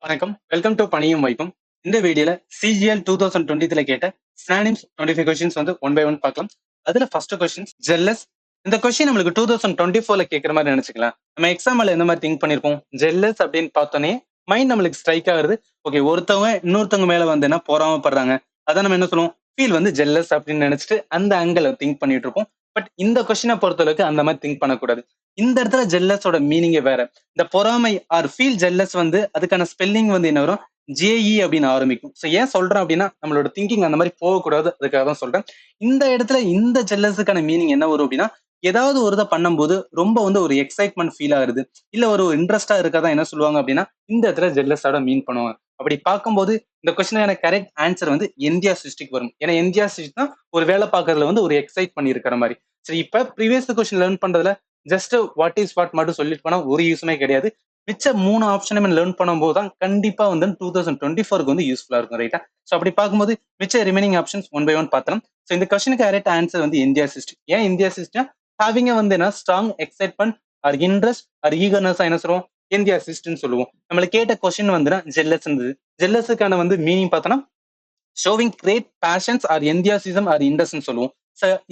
வணக்கம். Welcome to பணியும் வைப்பும். இந்த வீடியோல சிஜிஎல் 2023 கேட்ட ஸ்னானிம்ஸ் 25 கொஸ்டின்ஸ் வந்து ஒன் பை ஒன் பார்க்கலாம். அதுல ஃபர்ஸ்ட் கொஸ்டின் ஜெல்லஸ். இந்த கொஸ்டின் நம்மளுக்கு 2024ல கேட்கிற மாதிரி நினைச்சுக்கலாம். நம்ம எக்ஸாம்ல எந்த மாதிரி திங்க் பண்ணிருப்போம்? ஜெல்லஸ் அப்படின்னு பார்த்தோன்னே மைண்ட் நம்மளுக்கு ஸ்ட்ரைக் ஆகுது. ஓகே, ஒருத்தவங்க இன்னொருத்தவங்க மேல வந்து என்ன பொறாமப்படுறாங்க. அதான் நம்ம என்ன சொல்லுவோம்? ஃபீல் வந்து ஜெல்லஸ் அப்படின்னு நினைச்சிட்டு அந்த ஆங்கிள் திங்க் பண்ணிட்டு இருப்போம். பட் இந்த கொஸ்டினை பொறுத்தளவுக்கு அந்த மாதிரி திங்க் பண்ணக்கூடாது. இந்த இடத்துல ஜெல்லஸோட மீனிங்கே வேற. இந்த பொறாமை ஆர் ஃபீல் ஜெல்லஸ் வந்து அதுக்கான ஸ்பெல்லிங் வந்து என்ன வரும்? ஜேஇ அப்படின்னு ஆரம்பிக்கும். ஸோ ஏன் சொல்றேன் அப்படின்னா நம்மளோட திங்கிங் அந்த மாதிரி போகக்கூடாது, அதுக்காக தான் சொல்றேன். இந்த இடத்துல இந்த ஜெல்லஸுக்கான மீனிங் என்ன வரும் அப்படின்னா, ஏதாவது ஒரு இதை பண்ணும்போது ரொம்ப வந்து ஒரு எக்ஸைட்மெண்ட் ஃபீல் ஆகுது, இல்ல ஒரு இன்ட்ரெஸ்டா இருக்கதான் என்ன சொல்லுவாங்க அப்படின்னா இந்த இடத்துல ஜெல்லஸோட மீன் பண்ணுவாங்க. அப்படி பார்க்கும்போது இந்த கொஸ்டினுக்கான கரெக்ட் ஆன்சர் வந்து எந்தியாசிஸ்டிக் வரும். ஏன்னா எந்தியாசிஸ்டிக் தான் ஒரு வேலை பார்க்கறதுல வந்து ஒரு எக்ஸைட் பண்ணி இருக்கிற மாதிரி. சரி, இப்ப ப்ரீவியஸ் கொஸ்டின் லேர்ன் பண்றதுல ஜஸ்ட் வாட் இஸ் வாட் மட்டும் சொல்லிட்டு போனா ஒரு யூஸுமே கிடையாது. மிச்ச 3 ஆப்ஷனுமே லேர்ன் பண்ணும்போது தான் கண்டிப்பா வந்து 2024க்கு வந்து யூஸ்ஃபுல்லா இருக்கும், ரைட்டா? ஸோ அப்படி பார்க்கும்போது மிச்ச remaining options one by one பார்த்தலாம். ஸோ இந்த கொஸ்டினுக்கு கரெக்ட் ஆன்சர் வந்து எந்தியாசிஸ்ட். ஏன் எந்தியாசிஸ்ட்னா ஹேவிங் வந்து என்ன strong excitement or interest or eagerness என்ன சொல்லுவோம்? எந்தியாசிஸ்ட்னு சொல்லுவோம். நம்மளுக்கு கேட்ட கொஸ்டின் வந்து ஜெல்லஸ் இருந்தது. ஜெல்லஸுக்கான வந்து மீனிங் பார்த்தோம்னா showing great passions or enthusiasm or இன்ட்ரெஸ்ட்னு சொல்லுவோம்.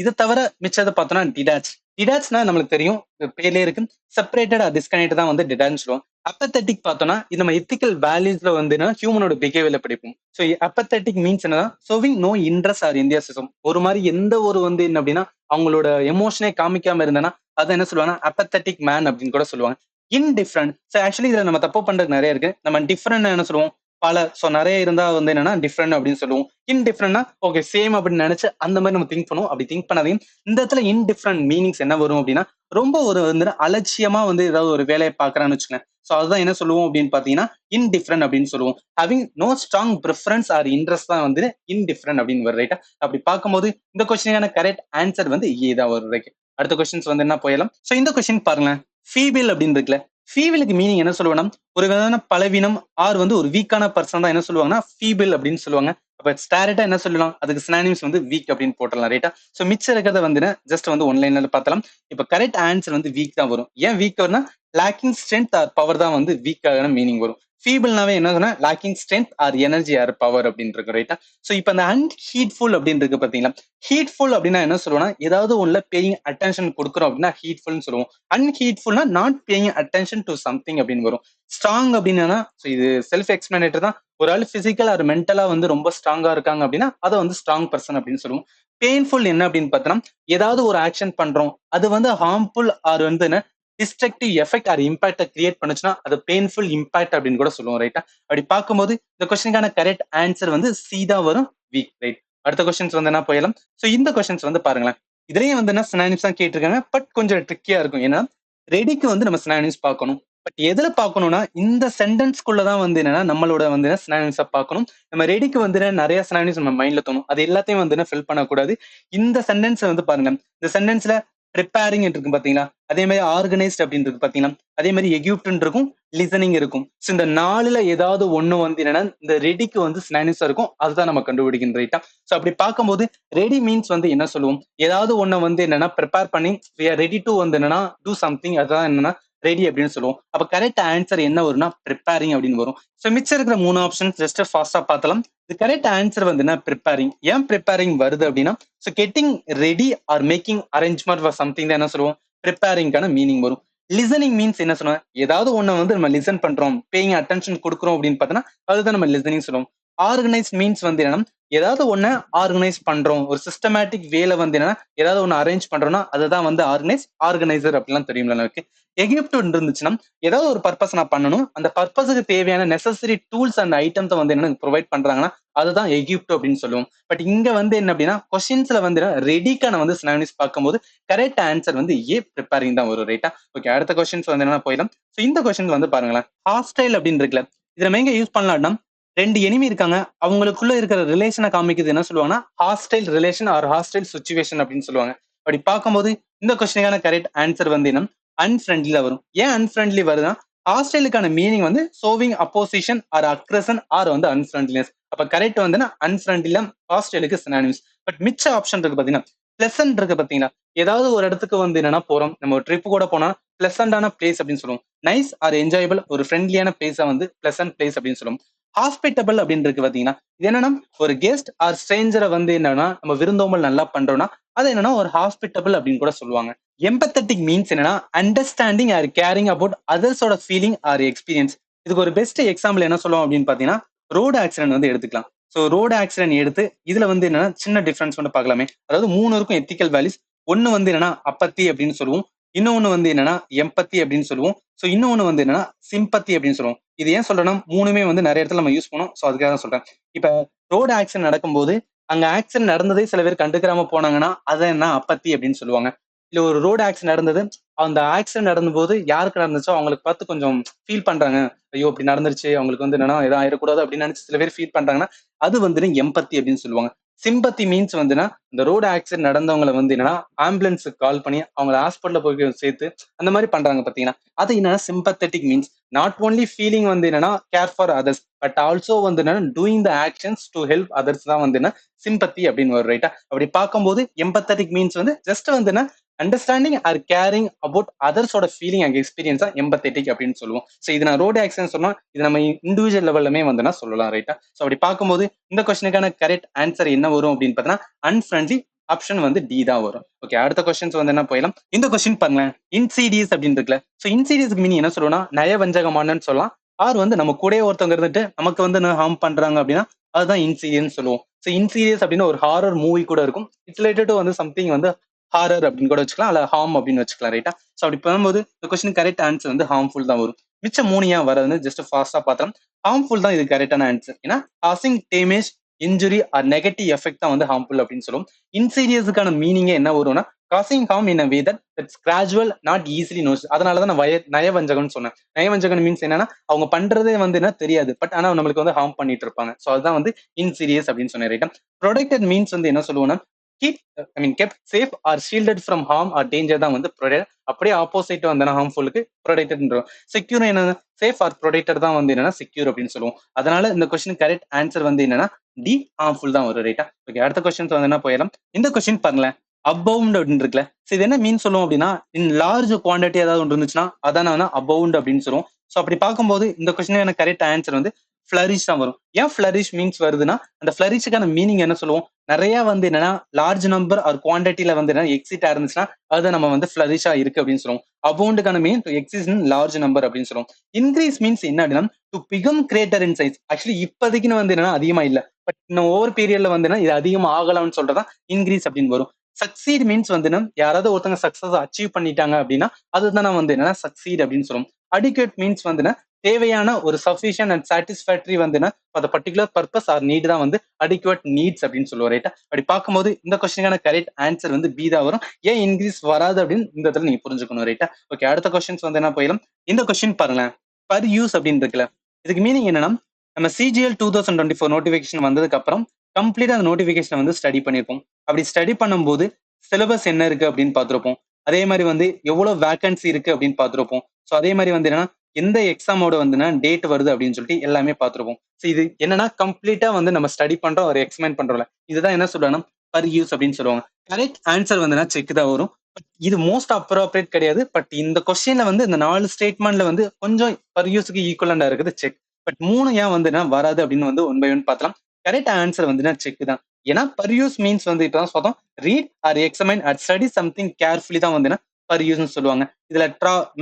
இதை தவிர மிச்சத்தை பார்த்தோம்னா டிடாச். டிடாச்னா நம்மளுக்கு தெரியும், பேர்லயே இருக்கு, செப்பரேட்டட் ஆர் டிஸ்கனெக்ட் தான் வந்து டிடாச் சொல்லுவோம். அப்பத்தட்டிக் பார்த்தோம்னா இது நம்ம எத்திக்கல் வேல்யூஸ்ல வந்து ஹியூமனோட பிஹேவியர்ல படிப்போம். ஸோ அப்பத்தட்டிக் மீன்ஸ் என்னன்னா ஷோவிங் நோ இன்ட்ரெஸ்ட் ஆர் எந்தியாசிசம். ஒரு மாதிரி எந்த ஒரு வந்து என்ன அப்படின்னா அவங்களோட எமோஷனே காமிக்காம இருந்தனா அதை என்ன சொல்லுவாங்கன்னா அப்பத்தட்டிக் மேன் அப்படின்னு கூட சொல்லுவாங்க. இன்டிஃபரண்ட். ஸோ ஆக்சுவலி இதுல நம்ம தப்பு பண்றது நிறைய இருக்கு. நம்ம டிஃபரெண்ட் என்ன சொல்லுவோம்? பல. சோ நிறைய இருந்தா வந்து என்னன்னா டிஃப்ரெண்ட் அப்படின்னு சொல்லுவோம். இன்டிஃபரெண்ட்னா ஓகே சேம் அப்படின்னு நினைச்சு அந்த மாதிரி நம்ம திங்க் பண்ணுவோம். அப்படி திங்க் பண்ணாதையும் இந்த இடத்துல இன்டிஃபரெண்ட் மீனிங்ஸ் என்ன வரும் அப்படின்னா ரொம்ப ஒரு வந்து அலட்சியமா வந்து ஏதாவது ஒரு வேலையை பாக்குறான்னு வச்சுக்கோங்க. சோ அதுதான் என்ன சொல்லுவோம் அப்படின்னு பாத்தீங்கன்னா இன்டிஃபரெண்ட் அப்படின்னு சொல்லுவோம். Having no strong preference or interest தான் வந்து இன்டிஃபரெண்ட் அப்படின்னு வரும், ரைட்டா? அப்படி பார்க்கும்போது இந்த கொஸ்டினுக்கான கரெக்ட் ஆன்சர் வந்து ஏ தான் வரும், ரைட்? அடுத்த கொஸ்டின்ஸ் வந்து என்ன போயலாம். சோ இந்த கொஸ்டின் பாருங்களேன், ஃபீபிள் அப்படின்னு இருக்குல்ல. ஃபீபிளுக்கு மீனிங் என்ன சொல்லுவோம்னா ஒரு விதமான பலவீனம் ஆர் வந்து ஒரு வீக்கான பர்சன் தான் என்ன சொல்லுவாங்கன்னா ஃபீபிள் அப்படின்னு சொல்லுவாங்க. அப்ப ஸ்டாரட்டா என்ன சொல்லலாம்? அதுக்கு சினானிம்ஸ் வந்து வீக் அப்படின்னு போட்டலாம், ரைட்டா? சோ மிச்சம் இருக்கிறத வந்து ஜஸ்ட் வந்து ஒன்லைன்ல பார்த்தலாம். இப்ப கரெக்ட் ஆன்சர் வந்து வீக் தான் வரும். ஏன் வீக் வரும்னா லேக்கிங் ஸ்ட்ரென்த் ஆர் பவர் தான் வந்து வீக்கான மீனிங் வரும். ஃபீபிள்னாவே என்ன சொன்னா lacking strength or energy or power அப்படின்னு இருக்கு, ரைட்டா? சோ இப்ப அந்த அன்ஹீட்ஃபுல் அப்படின்னு இருக்கு பாத்தீங்களா? ஹீட்ஃபுல் அப்படின்னா என்ன சொல்லுவோம்னா ஏதாவது ஒண்ணுல பேயிங் அட்டென்ஷன் கொடுக்குறோம் அப்படின்னா ஹீட்ஃபுல்னு சொல்லுவோம். அன்ஹீட்ஃபுல்னா not paying attention to something அப்படின்னு வரும். ஸ்ட்ராங் அப்படின்னா இது செல்ஃப் எக்ஸ்பிளனேட்டர் தான். ஒரு ஆள் பிசிக்கல் ஆர் மென்டலா வந்து ரொம்ப ஸ்ட்ராங்கா இருக்காங்க அப்படின்னா அதை வந்து ஸ்ட்ராங் பர்சன் அப்படின்னு சொல்லுவோம். பெயின்ஃபுல் என்ன அப்படின்னு பார்த்தோம்னா ஏதாவது ஒரு ஆக்ஷன் பண்றோம் அது வந்து ஹார்ம்ஃபுல் ஆர் வந்து என்ன டிஸ்ட்ரக்டிவ் எஃபெக்ட் ஆர் இம்பாக்டை கிரியேட் பண்ணுச்சுன்னா அது பெயின்ஃபுல் இம்பாக்ட் அப்படின்னு கூட சொல்லுவோம், ரைட்டா? அப்படி பார்க்கும்போது இந்த கொஸ்டினுக்கான கரெக்ட் ஆன்சர் வந்து சி தான் வரும், வீக், ரைட்? அடுத்த கொஸ்டின்ஸ் வந்து என்ன போயிடலாம். சோ இந்த கொஸ்டின்ஸ் வந்து பாருங்களேன். இதுலயும் வந்து என்ன சினானிம்ஸ் தான் கேட்டிருக்காங்க. பட் கொஞ்சம் ட்ரிக்கியா இருக்கும். ஏன்னா ரெடிக்கு வந்து நம்ம சினானிம்ஸ் பார்க்கணும். பட் எதுல பார்க்கணும்னா இந்த சென்டென்ஸ்குள்ளதான் வந்து என்னன்னா நம்மளோட வந்து சினானிம்ஸை பார்க்கணும். நம்ம ரெடிக்கு வந்து நிறைய சினானிம்ஸ் நம்ம மைண்ட்ல தோணும். அது எல்லாத்தையும் வந்து ஃபில் பண்ணக்கூடாது. இந்த சென்டென்ஸ் வந்து பாருங்க. இந்த சென்டென்ஸ்ல ப்ரிப்பேரிங் இருக்கு பாத்தீங்களா? அதே மாதிரி ஆர்கனைஸ்ட் அப்படின்னு இருக்கு பாத்தீங்களா? அதே மாதிரி எக்யூப்ட் இருக்கும், லிசனிங் இருக்கும். சோ இந்த 4ல ஏதாவது ஒண்ணு வந்து என்னன்னா இந்த ரெடிக்கு வந்து சினானிம்ஸ் இருக்கும். அதுதான் நம்ம கண்டுபிடிக்கணும், ரைட்டா? சோ அப்படி பார்க்கும்போது ரெடி மீன்ஸ் வந்து என்ன சொல்லுவோம்? ஏதாவது ஒண்ணு வந்து என்னன்னா ப்ரிப்பேர் பண்ணி we are ready to வந்து என்னன்னா டூ சம்திங், அதான் என்னன்னா ரெடி அப்படின்னு சொல்லுவோம். அப்ப கரெக்ட் ஆன்சர் என்ன வரும்னா ப்ரிப்பேரிங் அப்படின்னு வரும். சோ மிச்சம் இருக்கிற 3 ஆப்ஷன் ஜஸ்ட் ஃபாஸ்டா பார்த்தலாம். இது கரெக்ட் ஆன்சர் வந்து என்ன ப்ரிப்பேரிங். ஏன் ப்ரிப்பேரிங் வருது அப்படின்னா so getting ready are making arrangement for something தான் என்ன சொல்லுவோம்? ப்ரிப்பேரிங்கான மீனிங் வரும். லிசனிங் மீன்ஸ் என்ன சொல்லுவோம்? ஏதாவது ஒண்ணு வந்து நம்ம லிசன் பண்றோம், பேயிங் அட்டென்ஷன் கொடுக்குறோம் அப்படின்னு பார்த்தோம்னா அதுதான் நம்ம லிசனிங் சொல்லுவோம். ஆர்கனைஸ் மீன்ஸ் வந்து என்னன்னா ஏதாவது ஒண்ணு ஆர்கனைஸ் பண்றோம், ஒரு சிஸ்டமேட்டிக் வேல வந்து என்னன்னா ஏதாவது ஒண்ணு அரேஞ்ச் பண்றோம்னா அதுதான் வந்து ஆர்கனைசர் அப்படிலாம் தெரியும்ல நமக்கு. எகிப்ட் இருந்துச்சுன்னா ஏதாவது ஒரு பர்பஸ் நான் பண்ணணும், அந்த பர்பஸுக்கு தேவையான நெசசரி டூல்ஸ் அண்ட் ஐட்டம்ஸை வந்து என்ன ப்ரொவைட் பண்றாங்கன்னா அதுதான் எகிப்ட் அப்படின்னு சொல்லுவோம். பட் இங்க வந்து என்ன அப்படின்னா கொஸ்டின்ஸ்ல வந்து ரெடிக்கான வந்து சினானிம்ஸ் பார்க்கும்போது கரெக்ட் ஆன்சர் வந்து ஏ ப்ரிப்பேரிங் தான் வரும், ரைட்டா? ஓகே, அடுத்த கொஸ்டின்ஸ் வந்து என்ன போயிடலாம். ஸோ இந்த கொஸ்டின் வந்து பாருங்களேன், ஹாஸ்டைல் அப்படின்னு இருக்குல்ல. இதை நம்ம எங்க யூஸ் பண்ணலாம்னா 2 எனிமி இருக்காங்க, அவங்களுக்குள்ள இருக்கிற ரிலேஷனை காமிக்குது என்ன சொல்லுவாங்கன்னா hostile relation or hostile situation அப்படின்னு சொல்லுவாங்க. அப்படி பார்க்கும்போது இந்த கொஸ்டினுக்கான கரெக்ட் ஆன்சர் வந்து என்ன அன்ஃப்ரெண்ட்லில வரும். ஏன் அன்ஃப்ரெண்ட்லி வருதுன்னா ஹாஸ்டைலுக்கான மீனிங் வந்து showing opposition or aggression or வந்து அன்ஃப்ரெண்ட்லினஸ். அப்ப கரெக்ட் வந்து அன்ஃப்ரெண்ட்லில ஹாஸ்டைலுக்கு சினானிம்ஸ். பட் மிச்ச ஆப்ஷன் இருக்கு பாத்தீங்கன்னா பிளசன்ட் இருக்கு பாத்தீங்களா? ஏதாவது ஒரு இடத்துக்கு வந்து என்னன்னா போறோம், நம்ம ஒரு ட்ரிப் கூட போனா பிளசண்டான பிளேஸ் அப்படின்னு சொல்லுவோம். நைஸ் ஆர் என்ஜாயபிள் ஒரு ஃப்ரெண்ட்லியான பிளேஸை வந்து பிளசன்ட் பிளேஸ் அப்படின்னு சொல்லுவோம். ஹாஸ்பிட்டபிள் அப்படின்னு இருக்கு பாத்தீங்கன்னா, இது என்னன்னா ஒரு கெஸ்ட் ஆர் ஸ்ட்ரேஞ்சரை வந்து என்னன்னா நம்ம விருந்தோம்பல் நல்லா பண்றோம்னா அது என்னன்னா ஒரு ஹாஸ்பிட்டபிள் அப்படின்னு கூட சொல்லுவாங்க. எம்பத்தட்டிக் மீன்ஸ் என்னன்னா அண்டர்ஸ்டாண்டிங் ஆர் கேரிங் அபவுட் அதர்ஸோட ஃபீலிங் ஆர் எக்ஸ்பீரியன்ஸ். இதுக்கு ஒரு பெஸ்ட் எக்ஸாம்பிள் என்ன சொல்லுவோம் அப்படின்னு பாத்தீங்கன்னா ரோடு ஆக்சிடென்ட் வந்து எடுத்துக்கலாம். ஸோ ரோடு ஆக்சிடென்ட் எடுத்து இதுல வந்து என்னன்னா சின்ன டிஃபரன்ஸ் வந்து பார்க்கலாமே. அதாவது 3 இருக்கும் எத்திக்கல் வேல்யூஸ். ஒன்னு வந்து என்னன்னா அப்பத்தி அப்படின்னு சொல்லுவோம். இன்னொன்னு வந்து என்னன்னா எம்பத்தி அப்படின்னு சொல்லுவோம். ஸோ இன்னொன்னு வந்து என்னன்னா சிம்பத்தி அப்படின்னு சொல்லுவோம். இது ஏன் சொல்றேன்னா 3மே வந்து நிறைய இடத்துல நம்ம யூஸ் பண்ணோம். ஸோ அதுக்காக தான் சொல்றேன். இப்ப ரோடு ஆக்சிடென்ட் நடக்கும்போது அங்க ஆக்சிடென்ட் நடந்ததே சில பேர் கண்டுக்கிறாம போனாங்கன்னா அதை என்ன அப்பத்தி அப்படின்னு சொல்லுவாங்க. இல்ல ஒரு ரோடு ஆக்சிடென்ட் நடந்தது, அந்த ஆக்சிடென்ட் நடந்தபோது யாருக்கு நடந்துச்சோ அவங்களுக்கு பார்த்து கொஞ்சம் ஃபீல் பண்றாங்க. ஐயோ இப்படி நடந்துருச்சு, அவங்களுக்கு வந்து என்னன்னா எதாவது ஆயிடக்கூடாது அப்படின்னு நினைச்சு சில பேர் ஃபீல் பண்றாங்கன்னா அது வந்து எம்பத்தி அப்படின்னு சொல்லுவாங்க. சிம்பத்தி மீன்ஸ் வந்துன்னா இந்த ரோடு ஆக்சிடென்ட் நடந்தவங்களை வந்து என்னன்னா ஆம்புலன்ஸுக்கு கால் பண்ணி அவங்களை ஹாஸ்பிட்டல்ல போய் சேர்த்து அந்த மாதிரி பண்றாங்க பாத்தீங்கன்னா அது என்னன்னா sympathetic means not only feeling வந்து என்னன்னா care for others but also வந்து என்னன்னா doing the actions to help others தான் வந்து என்ன சிம்பத்தி அப்படின்னு வரும் ரைட்டா. அப்படி பார்க்கும்போது எம்பத்தட்டிக் மீன்ஸ் வந்து ஜஸ்ட் வந்து என்ன அண்டர்ஸ்டாண்டிங் ஆர் கேரிங் அபவுட் அதர்ஸோட ஃபீலிங் அண்ட் எக்ஸ்பீரியன்ஸா எம்பத்தட்டிக் அப்படின்னு சொல்லுவோம். ஸோ இது நான் ரோடு ஆக்சிடென்ட் சொன்னா இது நம்ம இண்டிவிஜுவல் லெவல்லுமே வந்து நான் சொல்லலாம் ரைட்டா. ஸோ அப்படி பார்க்கும்போது இந்த கொஸ்டினுக்கான கரெக்ட் ஆன்சர் என்ன வரும் அப்படின்னு பார்த்தீங்கன்னா அன்ஃப்ரெண்ட்லி ஆப்ஷன் வந்து டி தான் வரும். ஓகே, அடுத்த கொஸ்டின்ஸ் வந்து என்ன போயிடலாம். இந்த கொஸ்டின் பாருங்களேன், இன்சீடியஸ் அப்படின்னு இருக்குல்ல. ஸோ இன்சீடியஸ்க்கு மீனிங் என்ன சொல்லுவோம்னா நயவஞ்சகமானன்னு சொல்லலாம். ஆர் வந்து நம்ம கூடயே ஒருத்தவங்க இருந்துட்டு நமக்கு வந்து ஹார்ம் பண்றாங்க அப்படின்னா அதுதான் இன்சீரியஸ் சொல்லுவோம். ஸோ இன்சீரியஸ் அப்படின்னு ஒரு ஹாரர் மூவி கூட இருக்கும். இட்ஸ் ரிலேட்டட் டு வந்து சம்திங் வந்து ஹாரர் அப்படின்னு கூட வச்சுக்கலாம், அல்ல ஹார்ம் அப்படின்னு வச்சுக்கலாம் ரைட்டா. ஸோ அப்படி பண்ணும்போது இந்த கொஸ்டின் கரெக்ட் ஆன்சர் வந்து ஹார்ம்ஃபுல் தான் வரும். மிச்சம் 3 ஏன் வராதுன்னு ஜஸ்ட் ஃபாஸ்டா பார்த்தோம். ஹார்ம்ஃபுல் தான் இது கரெக்டான ஆன்சர். ஏன்னா causing damage injury or negative effect தான் வந்து ஹார்ம்ஃபுல் அப்படின்னு சொல்லுவோம். இன்சீரியஸுக்கான மீனிங்கே என்ன வரும்னா causing harm in a way that it's gradual not easily noticed. அதனால தான் நான் நயவஞ்சகம்னு சொன்னேன். நயவஞ்சகன் மீன்ஸ் என்னன்னா அவங்க பண்றதே வந்து என்ன தெரியாது, பட் ஆனா நம்மளுக்கு வந்து ஹார்ம் பண்ணிட்டு இருப்பாங்க. ஸோ அதுதான் வந்து இன்சீரியஸ் அப்படின்னு சொன்னேன் ரைட்டா. ப்ரொடெக்டட் மீன்ஸ் வந்து என்ன சொல்லுவோம்னா keep kept safe or shielded from harm or danger தான் வந்து ப்ரொடெக்ட். அப்படியே ஆப்போசிட் வந்து ஹார்ம்ஃபுல்லுக்கு ப்ரொடெக்டட்ன்றோம். செக்யூர் என்ன சேஃப் ஆர் ப்ரொடெக்டர் தான் வந்து என்னன்னா செக்யூர் அப்படின்னு சொல்லுவோம். அதனால இந்த கொஸ்டின் கரெக்ட் ஆன்சர் வந்து என்னன்னா டி ஹார்ம்ஃபுல் தான் வரும் ரைட்டா. ஓகே, அடுத்த கொஸ்டின் வந்து என்ன போயிடலாம். இந்த கொஸ்டின் பாருங்களேன், அபவுண்ட் அப்படின்னு இருக்குல்ல. இது என்ன மீன் சொல்லுவோம் அப்படின்னா இன் லார்ஜ் குவான்டிட்டி ஏதாவது ஒன்று இருந்துச்சுன்னா அதான் வந்து அபவுண்ட் அப்படின்னு சொல்லுவோம். ஸோ அப்படி பார்க்கும்போது இந்த கொஸ்டினுக்கான கரெக்ட் ஆன்சர் வந்து ஃபிளரிஷ் தான் வரும். ஏன் ஃபிளரிஷ் மீன்ஸ் வருதுன்னா அந்த ஃபிளரிஷுக்கான மீனிங் என்ன சொல்லுவோம், நிறைய வந்து என்னன்னா லார்ஜ் நம்பர் ஆர் குவான்டிட்டியில வந்து என்ன எக்ஸிட்டா இருந்துச்சுன்னா அதை நம்ம வந்து ஃபிளரிஷா இருக்கு அப்படின்னு சொல்லுவோம். அபவுண்டுக்கான mean to exist in large number அப்படின்னு சொல்லுவோம். இன்க்ரீஸ் மீன்ஸ் என்ன அப்படின்னா to become greater in size. Actually இப்போதைக்குன்னு வந்து என்னன்னா அதிகமா இல்ல, பட் இன்னும் ஓவர் பீரியட்ல வந்து இது அதிகமா ஆகலாம்னு சொல்றதா இன்க்ரீஸ் அப்படின்னு வரும். சக்சீட் மீன்ஸ் வந்து யாராவது ஒருத்தங்க சக்சஸ் அச்சீவ் பண்ணிட்டாங்க அப்படின்னா அதுதான் வந்து என்னன்னா சக்சீட் அப்படின்னு சொல்லுவோம். அடிக்வேட் மீன்ஸ் வந்து தேவையான ஒரு சஃபிஷியன்ட் அண்ட் சாட்டிஸ்ஃபேக்டரி வந்து அந்த பர்டிகுலர் பர்பஸ் ஆர் நீட் தான் வந்து அடிக்வேட் நீட்ஸ் அப்படின்னு சொல்லுவோம் ரைட்டா. அப்படி பார்க்கும்போது இந்த கொஸ்டினுக்கான கரெக்ட் ஆன்சர் வந்து பி தான் வரும். ஏன் இன்க்ரீஸ் வராது அப்படின்னு இந்த இடத்துல நீங்க புரிஞ்சுக்கணும் ரைட்டா. ஓகே, அடுத்த கொஸ்டின்ஸ் வந்து என்ன போயிடும். இந்த கொஸ்டின் பாருங்களேன், பர் யூஸ் அப்படின்னு இருக்குல்ல. இதுக்கு மீனிங் என்னன்னா நம்ம சிஜிஎல் 2024 நோட்டிபிகேஷன் வந்ததுக்கு அப்புறம் கம்ப்ளீட்டா அந்த நோட்டிபிகேஷன் வந்து ஸ்டடி பண்ணிருப்போம். அப்படி ஸ்டடி பண்ணும்போது சிலபஸ் என்ன இருக்கு அப்படின்னு பார்த்திருப்போம். அதே மாதிரி வந்து எவ்வளவு வேகன்சி இருக்கு அப்படின்னு பார்த்திருப்போம். ஸோ அதே மாதிரி வந்து என்னன்னா எந்த எக்ஸாமோட வந்து டேட் வருது அப்படின்னு சொல்லிட்டு எல்லாமே பார்த்துருப்போம். ஸோ இது என்னன்னா கம்ப்ளீட்டா வந்து நம்ம ஸ்டடி பண்றோம், ஒரு எக்ஸ்பிளைன் பண்றோம்ல, இதுதான் என்ன சொல்றாங்கன்னா பர் யூஸ் அப்படின்னு சொல்லுவாங்க. கரெக்ட் ஆன்சர் வந்து செக் தான் வரும். பட் இது மோஸ்ட் அப்ரோப்ரியேட் கிடையாது. பட் இந்த கொஸ்டின்ல வந்து இந்த 4 ஸ்டேட்மெண்ட்ல வந்து கொஞ்சம் பர் யூஸுக்கு ஈக்குவலண்டா இருக்குது செக். பட் 3 ஏன் வந்து வராது அப்படின்னு வந்து ஒன் பை ஒன் பார்த்தலாம். கரெக்ட் ஆன்சர் வந்து செக் தான். ஏன்னா பர் யூஸ் மீன்ஸ் வந்து இப்பதான் பார்த்தோம், read or examine or study something carefully தான் வந்து பர் யூஸ்னு சொல்லுவாங்க. இதுல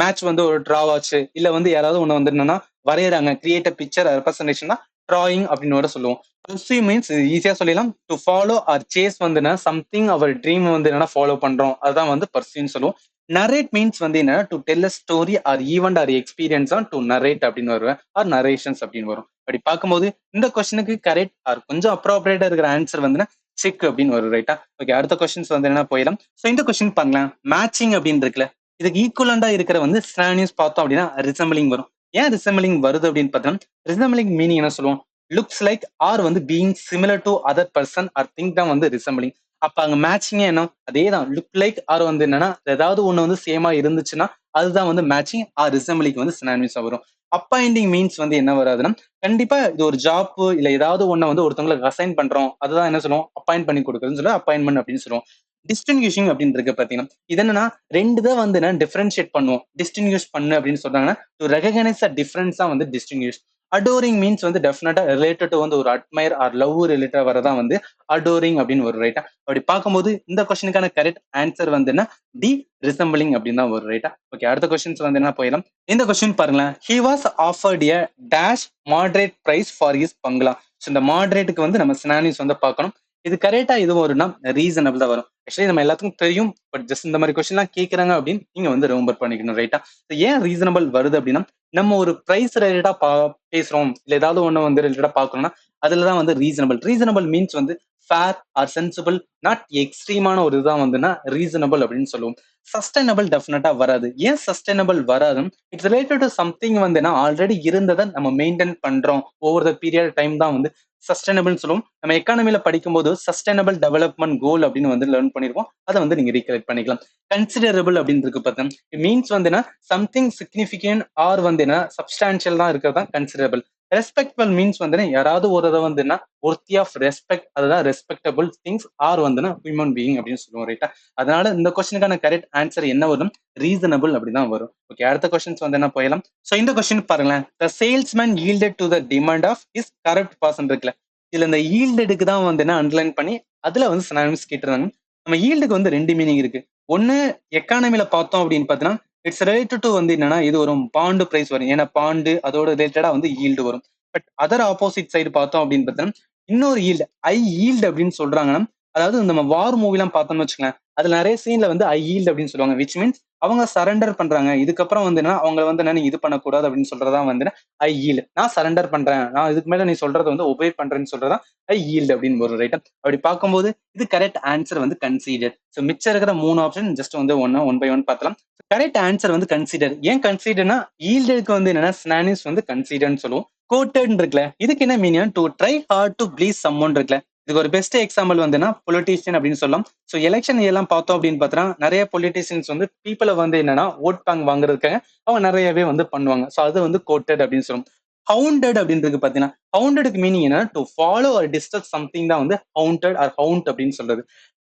மேட்ச் வந்து ஒரு டிரா ஆச்சு, இல்ல வந்து யாராவது ஒண்ணு வந்து என்னன்னா வரையறாங்க, கிரியேட் அ பிக்சர் ரெப்ரசன்டேஷன் தான் டிராயிங் அப்படின்னு கூட சொல்லுவோம். பர்சியூ மீன்ஸ் ஈஸியா சொல்லிடலாம், டு ஃபாலோ ஆர் சேஸ் வந்து சம்திங் அவர் ட்ரீம் வந்து என்னன்னா ஃபாலோ பண்றோம், அதுதான் வந்து பர்சியூன்னு சொல்லுவோம். நரேட் மீன்ஸ் வந்து என்ன, to tell a story or event or experience and to narrate அப்படின்னு வருவேன், ஆர் நரேஷன்ஸ் அப்படின்னு வரும். அப்படி பார்க்கும்போது இந்த கொஸ்டினுக்கு கரெக்ட் ஆர் கொஞ்சம் அப்ரோப்ரியேட்டா இருக்கிற ஆன்சர் வந்து செக் அப்படின்னு வரும் ரைட்டா. ஓகே, அடுத்த கொஸ்டின்ஸ் வந்து என்ன போயிடலாம். ஸோ இந்த கொஸ்டின் பாருங்களேன், மேட்சிங் அப்படின்னு இருக்குல்ல. இதுக்கு ஈக்குவலண்டா இருக்கிற வந்து சினானிம்ஸ் பார்த்தோம் அப்படின்னா ரிசம்பிளிங் வரும். ஏன் ரிசம்பிளிங் வருது அப்படின்னு பார்த்தோம்னா ரிசம்பிளிங் மீனிங் என்ன சொல்லுவோம், லுக்ஸ் லைக் ஆர் வந்து being similar to other person or thing தான் வந்து ரிசம்பிளிங். அப்ப அங்க மேட்சிங்கே என்ன, அதே தான், லுக் லைக் ஆர் வந்து என்னன்னா ஏதாவது ஒண்ணு வந்து சேமா இருந்துச்சுன்னா அதுதான் வந்து மேட்சிங் ஆர் ரிசம்பிளிங் வந்து சினானிம்ஸா வரும். அப்பாயிண்டிங் மீன்ஸ் வந்து என்ன வராதுன்னா கண்டிப்பா இது ஒரு ஜாப் இல்ல ஏதாவது ஒண்ணு வந்து ஒருத்தவங்களுக்கு அசைன் பண்றோம், அதுதான் என்ன சொல்லுவோம், அப்பாயிண்ட் பண்ணி கொடுக்குறதுன்னு சொல்லி அப்பாயின்மெண்ட் அப்படின்னு சொல்லுவோம். டிஸ்டிங்யூஷிங் அப்படின்னு இருக்கு பாத்தீங்கன்னா இது என்னன்னா ரெண்டு தான் வந்து நான் டிஃபரன்ஷியேட் பண்ணுவோம். டிஸ்டிங்யூஷ் பண்ணு அப்படின்னு சொல்றாங்கன்னா டு ரெகனைஸ் அ டிஃபரன்ஸா வந்து டிஸ்டிங்யூஷ். அடோரிங் மீன்ஸ் வந்து டெஃபினட்டா ரிலேட்டட் டு வந்து ஒரு அட்மையர் ஆர் லவ் ரிலேட்டட் வரதான் வந்து அடோரிங் அப்படின்னு ஒரு ரைட்டா. அப்படி பார்க்கும்போது இந்த கொஸ்டினுக்கான கரெக்ட் ஆன்சர் வந்து என்ன டி ரிசம்பிளிங் அப்படின்னு தான் ஒரு ரைட்டா. ஓகே, அடுத்த கொஸ்டின்ஸ் வந்து என்ன போயிடலாம். இந்த கொஸ்டின் பாருங்களேன். He was offered a dash moderate price for his bungalow. So இந்த மாடரேட்டுக்கு வந்து நம்ம சினானிம்ஸ் வந்து பார்க்கணும். இது கரெக்டா இது வரும்னா ரீசனபிள் தான் வரும். ஆக்சுவலி நம்ம எல்லாத்துக்கும் தெரியும், பட் ஜஸ்ட் இந்த மாதிரி கொஸ்டின்லாம் கேட்கறாங்க அப்படின்னு நீங்க வந்து ரிமெம்பர் பண்ணிக்கணும் ரைட்டா. ஏன் ரீசனபிள் வருது அப்படின்னா நம்ம ஒரு பிரைஸ் ரிலேட்டடா பேசுறோம் இல்ல ஏதாவது ஒண்ணு வந்து ரிலேட்டடா பாக்கணும்னா அதுலதான் வந்து ரீசனபிள். ரீசனபிள் மீன்ஸ் வந்து ஃபேர் ஆர் சென்சிபிள், நாட் எக்ஸ்ட்ரீமான ஒரு இதுதான் வந்துன்னா ரீசனபிள் அப்படின்னு சொல்லுவோம். சஸ்டைனபிள் டெஃபினட்டா வராது. ஏன் சஸ்டைனபிள் வராது? இட்ஸ் ரிலேட்டட் டு சம்திங் வந்து ஆல்ரெடி இருந்ததை நம்ம மெயின்டைன் பண்றோம் ஓவர் த பீரியட் டைம் தான் வந்து சஸ்டைனபிள் சொல்லுவோம். நம்ம எக்கானமில படிக்கும்போது சஸ்டைனபிள் டெவலப்மெண்ட் கோல் அப்படின்னு வந்து லேர்ன் பண்ணிருப்போம். அதை வந்து நீங்க ரீகலெக்ட் பண்ணிக்கலாம். கன்சிடரபிள் அப்படின்னு இருக்கு பார்த்தா மீன்ஸ் வந்து சம்திங் சிக்னிபிகன்ட் ஆர் வந்து சப்ஸ்டான்சியல் தான் இருக்கிறதா கன்சிடரபிள். ரெஸ்பெக்டபிள் மீன்ஸ் வந்து யாராவது ஒரு இதை வந்து ஒர்த்தி ஆஃப் ரெஸ்பெக்ட், அதுதான் ரெஸ்பெக்டபிள் திங்ஸ் ஆர் வந்து ஹியூமன் பீயிங் அப்படின்னு சொல்லுவோம் ரைட்டா. அதனால இந்த கொஸ்டினுக்கான கரெக்ட் ஆன்சர் என்ன வரும்? ரீசனபிள் அப்படிதான் வரும். ஓகே, அடுத்த கொஸ்டின்ஸ் வந்து என்ன போயிடலாம். சோ இந்த கொஸ்டின் பாருங்களேன். The salesman yielded to the demand of his corrupt person இருக்குல்ல, இதுல இந்த ஈல்டுக்கு தான் வந்து அண்டர்லைன் பண்ணி அதுல வந்து சினானிம்ஸ் கேட்டிருந்தாங்க. நம்ம ஈல்டுக்கு வந்து ரெண்டு மீனிங் இருக்கு. ஒன்னு எக்கானமில பார்த்தோம் அப்படின்னு பாத்தீங்கன்னா இட்ஸ் ரிலேட்டட் டு வந்து என்னன்னா இது ஒரு பாண்டு பிரைஸ் வரும். ஏன்னா பாண்டு அதோட ரிலேட்டடா வந்து ஈல்டு வரும். பட் அதர் ஆப்போசிட் சைடு பார்த்தோம் அப்படின்னு பார்த்தோம்னா இன்னொரு ஈல்டு ஐ ஈல்டு அப்படின்னு சொல்றாங்கன்னா, அதாவது நம்ம வார் மூவி எல்லாம் பார்த்தோம்னு வச்சுக்கலாம், அதுல நிறைய சீன்ல வந்து ஐ ஈல்டு அப்படின்னு சொல்லுவாங்க. விச் மீன்ஸ் அவங்க சரண்டர் பண்றாங்க. இதுக்கப்புறம் வந்து அவங்க வந்து என்ன இது பண்ணக்கூடாது அப்படின்னு சொல்றதா வந்து ஐ ஈல்டு. நான் சரண்டர் பண்றேன், நான் இதுக்கு மேல நீ சொல்றதை வந்து ஒபே பண்றேன்னு சொல்றதா ஐ ஈல்டு அப்படின்னு ஒரு ரைட்டா. அப்படி பார்க்கும்போது இது கரெக்ட் ஆன்சர் வந்து கன்சிடர். ஸோ மிச்சம் இருக்கிற மூணு ஆப்ஷன் ஜஸ்ட் வந்து ஒன் பை ஒன் பார்த்தலாம். கரெக்ட் ஆன்சர் வந்து கன்சிடர். ஏன் கன்சிடர்னா ஈல்டுக்கு வந்து என்னன்னா ஸ்னானிஸ் வந்து கன்சிடர்னு சொல்லுவோம். கோட்டட் இருக்குல்ல, இதுக்கு என்ன meaning? To try hard to please சம்மோன் இருக்குல்ல, இதுக்கு ஒரு பெஸ்ட் எக்ஸாம்பிள் வந்துன்னா பொலிட்டீஷியன் அப்படின்னு சொல்லலாம். ஸோ எலெக்ஷன் எல்லாம் பார்த்தோம் அப்படின்னு பார்த்தா நிறைய பொலிட்டீஷியன்ஸ் வந்து பீப்புளை வந்து என்னன்னா ஓட் பேங்க் வாங்குறதுக்காக அவங்க நிறையவே வந்து பண்ணுவாங்க. ஸோ அது வந்து கோட்டட் அப்படின்னு சொல்லுவோம். ஹவுண்டட் அப்படின்றது பாத்தீங்கன்னா ஹவுண்டடுக்கு மீனிங் என்ன? To follow or disturb something தான் வந்து ஹவுண்டட் ஆர் ஹவுண்ட் அப்படின்னு சொல்றது.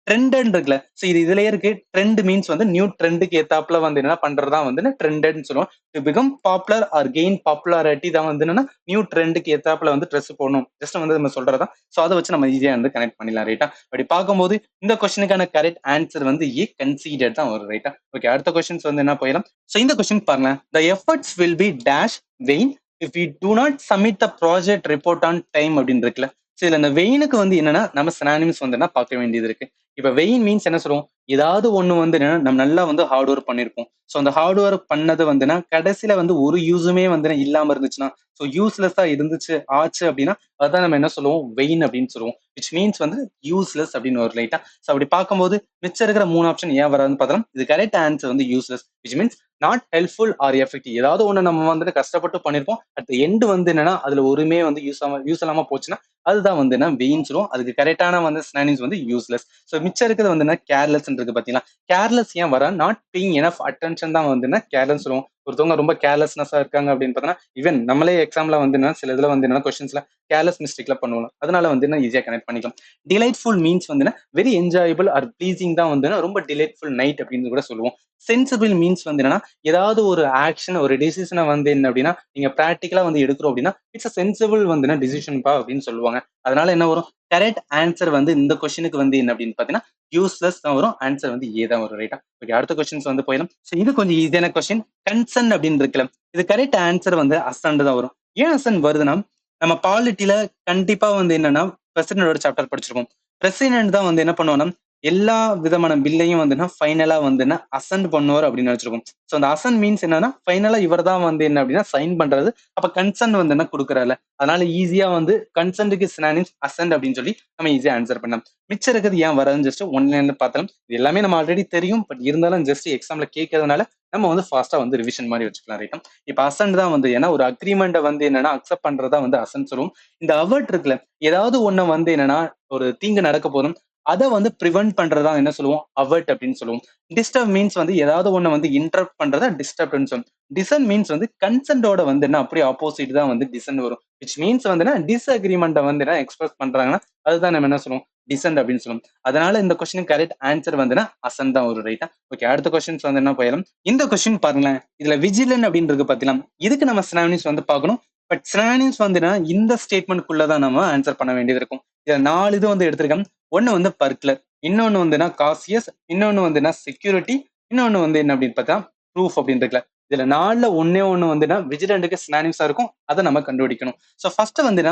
ட்ரெண்டட் இருக்குல்ல, ஸோ இதுலயே இருக்கு. ட்ரெண்ட் மீன்ஸ் வந்து நியூ ட்ரெண்டுக்கு ஏத்தாப்புல வந்து என்ன பண்றதா வந்து ட்ரெண்டட்னு சொல்லுவோம். To become popular R gain popularity தான் வந்து என்னன்னா நியூ ட்ரெண்டுக்கு ஏத்தாப்புல வந்து ட்ரெஸ் போடணும் ஜஸ்ட் வந்து நம்ம சொல்றதா. ஸோ அதை வச்சு நம்ம ஈஸியா வந்து கனெக்ட் பண்ணிடலாம் ரைட்டா. அப்படி பார்க்கும்போது இந்த கொஸ்டினுக்கான கரெக்ட் ஆன்சர் வந்து ஏ கன்சிடர் தான் வரும் ரைட்டா. ஓகே, அடுத்த கொஸ்டின்ஸ் வந்து என்ன போயிடலாம். ஸோ இந்த கொஸ்டின் பாருங்க. The efforts will be dash vain if we do not submit the project report on time அப்படின்னு இருக்குல்ல. ஸோ இதுல இந்த வெயினுக்கு வந்து என்னன்னா நம்ம சினானிம்ஸ் வந்து பார்க்க வேண்டியது இருக்கு. இப்ப வெயின் மீன்ஸ் என்ன சொல்லுவோம்? ஏதாவது ஒண்ணு வந்து நம்ம நல்லா வந்து ஹார்ட் ஒர்க் பண்ணிருப்போம். ஸோ அந்த ஹார்ட் ஒர்க் பண்ணது வந்துன்னா கடைசியில வந்து ஒரு யூஸுமே வந்து இல்லாம இருந்துச்சுன்னா, ஸோ யூஸ்லெஸ்ஸா இருந்துச்சு ஆச்சு அப்படின்னா அதான் நம்ம என்ன சொல்லுவோம்? வெயின் அப்படின்னு சொல்லுவோம். விச் மீன்ஸ் வந்து யூஸ்லெஸ் அப்படின்னு ஒரு லைட்டா. ஸோ அப்படி பார்க்கும்போது மிச்சம் இருக்கிற மூணு ஆப்ஷன் ஏன் வராதுன்னு பார்த்தோம். இது கரெக்ட் ஆன்சர் வந்து useless. Which means not helpful or effective. ஏதாவது ஒண்ணு நம்ம வந்துட்டு கஷ்டப்பட்டு பண்ணிருப்போம். அட் எண்ட் வந்து என்னன்னா அதுல ஒருமே வந்து யூஸ் இல்லாம போச்சுன்னா அதுதான் வந்து என்ன வெயின் சொல்லுவோம். அதுக்கு கரெக்டான வந்து சினானிம்ஸ் வந்து யூஸ்லெஸ். ஸோ மிச்சம் இருக்கிறது வந்து என்ன கேர்லெஸ் இருக்கு பாத்தீங்களா. கேர்லெஸ் ஏன் வர? நாட் பேயிங் எனஃப் அட்டென்ஷன் தான் வந்து என்ன கேர்லெஸ் சொல்லுவோம். ஒருத்தவங்க ரொம்ப கேர்லெஸ்னஸா இருக்காங்க அப்படின்னு பார்த்தோன்னா ஈவன் நம்மளே எக்ஸாம்ல வந்து சில இதுல வந்து என்ன கொஸ்டின்ஸ்ல கேர்லெஸ் மிஸ்டேக்ல பண்ணுவோம். அதனால வந்து என்ன ஈஸியா கனெக்ட் பண்ணிக்கலாம். டிலைட்ஃபுல் மீன்ஸ் வந்து வெரி என்ஜாயபிள் ஆர் ப்ளீசிங் தான் வந்து ரொம்ப டிலைட்ஃபுல் நைட் அப்படின்னு கூட சொல்லுவோம். சென்சிபிள் மீன்ஸ் வந்து என்னன்னா ஏதாவது ஒரு ஆக்ஷன் ஒரு டிசிஷனை வந்து என்ன அப்படின்னா நீங்க பிராக்டிக்கலா வந்து எடுக்கிறோம் அப்படின்னா இட்ஸ் சென்சிபிள் வந்து டிசிஷன் பா அப்படின்னு சொல்லுவாங்க. அதனால என்ன வரும்? கரெக்ட் ஆன்சர் வந்து இந்த கொஸ்டினுக்கு வந்து என்ன அப்படின்னு பாத்தீங்கன்னா யூஸ்லெஸ் தான் வரும். ஆன்சர் வந்து ஏ தான் வரும் ரைட்டா. ஓகே, அடுத்த கொஸ்டின்ஸ் வந்து போயிடும். இது கொஞ்சம் ஈஸியான கொஸ்டின். கன்சர்ன் அப்படின்னு இருக்குல்ல, இது கரெக்ட் ஆன்சர் வந்து அசன்ட் தான் வரும். ஏன் அசன்ட் வருதுன்னா நம்ம பாலிட்டில கண்டிப்பா வந்து என்னன்னா பிரசிடென்டோட சாப்டர் படிச்சிருக்கோம். பிரசிடென்ட் தான் வந்து என்ன பண்ணுவோம்னா எல்லா விதமான பில்லையும் வந்து ஃபைனலா வந்து அசன்ட் பண்ணுவார் அப்படின்னு நினைச்சிருக்கோம். ஸோ அந்த அசன்ட் மீன்ஸ் என்னன்னா ஃபைனலா இவர் தான் வந்து என்ன அப்படின்னா சைன் பண்றது. அப்ப கன்சென்ட் வந்து என்ன கொடுக்குறாரு. அதனால ஈஸியா வந்து கன்சென்ட்டுக்கு சினானிம்ஸ் அசன்ட் அப்படின்னு சொல்லி நம்ம ஈஸியா ஆன்சர் பண்ணலாம். மிச்சம் இருக்கிறது ஏன் வராதுன்னு ஜஸ்ட் ஒன்லைன்ல பார்த்தாலும் இது எல்லாமே நம்ம ஆல்ரெடி தெரியும். பட் இருந்தாலும் ஜஸ்ட் எக்ஸாம்ல கேட்கறதுனால நம்ம வந்து ஃபாஸ்டா வந்து ரிவிஷன் மாதிரி வச்சுக்கலாம் ரைட்டா. இப்ப அசன்ட் தான் வந்து ஏன்னா ஒரு அக்ரிமெண்ட்டை வந்து என்னன்னா அக்செப்ட் பண்றதா வந்து அசன்ட் சொல்லுவோம். இந்த அவர்ட் இருக்குல்ல, ஏதாவது ஒண்ணு வந்து என்னன்னா ஒரு தீங்கு நடக்க போதும் அதை வந்து ப்ரிவென்ட் பண்றதா என்ன சொல்லுவோம், அவர்ட் அப்படின்னு சொல்லுவோம். டிஸ்டர்ப் மீன்ஸ் வந்து ஏதாவது ஒண்ணு வந்து இன்டரப்ட் பண்றதா டிஸ்டர்ப்னு சொல்லுவோம். டிசன் மீன்ஸ் வந்து கன்சென்டோட வந்து என்ன அப்படியே ஆப்போசிட் தான் வந்து டிசன் வரும். விச் மீன்ஸ் வந்து டிஸ்அக்ரிமெண்ட்டை வந்து எக்ஸ்பிரஸ் பண்றாங்கன்னா அதுதான் நம்ம என்ன சொல்லுவோம், டிசன்ட் அப்படின்னு சொல்லுவோம். அதனால இந்த கொஸ்டின் கரெக்ட் ஆன்சர் வந்து அசன் தான் வரும். ரைட்டா? ஓகே, அடுத்த கொஸ்டின்ஸ் வந்து என்ன போயிடும். இந்த கொஸ்டின் பாருங்களேன், இதுல விஜிலன் அப்படின்னு இருக்கு பாத்தீங்களா, இதுக்கு நம்ம சினானிம்ஸ் வந்து பார்க்கணும். பட் சினானிம்ஸ் வந்து இந்த ஸ்டேட்மெண்ட்குள்ளதான் நம்ம ஆன்சர் பண்ண வேண்டியது இருக்கும். இதுல 4 இது வந்து எடுத்திருக்கேன். ஒண்ணு வந்து பர்க்லர், இன்னொன்னு வந்து காசியஸ், இன்னொன்னு வந்து செக்யூரிட்டி, இன்னொன்னு வந்து என்ன அப்படின்னு பார்த்தா ப்ரூஃப் அப்படின்னு இருக்குல்ல. இதுல 4ல ஒண்ணே ஒண்ணு வந்து விஜிலண்ட்டுக்கு சினானிம்ஸா இருக்கும். அதை நம்ம கண்டுபிடிக்கணும். சோ ஃபர்ஸ்ட் வந்து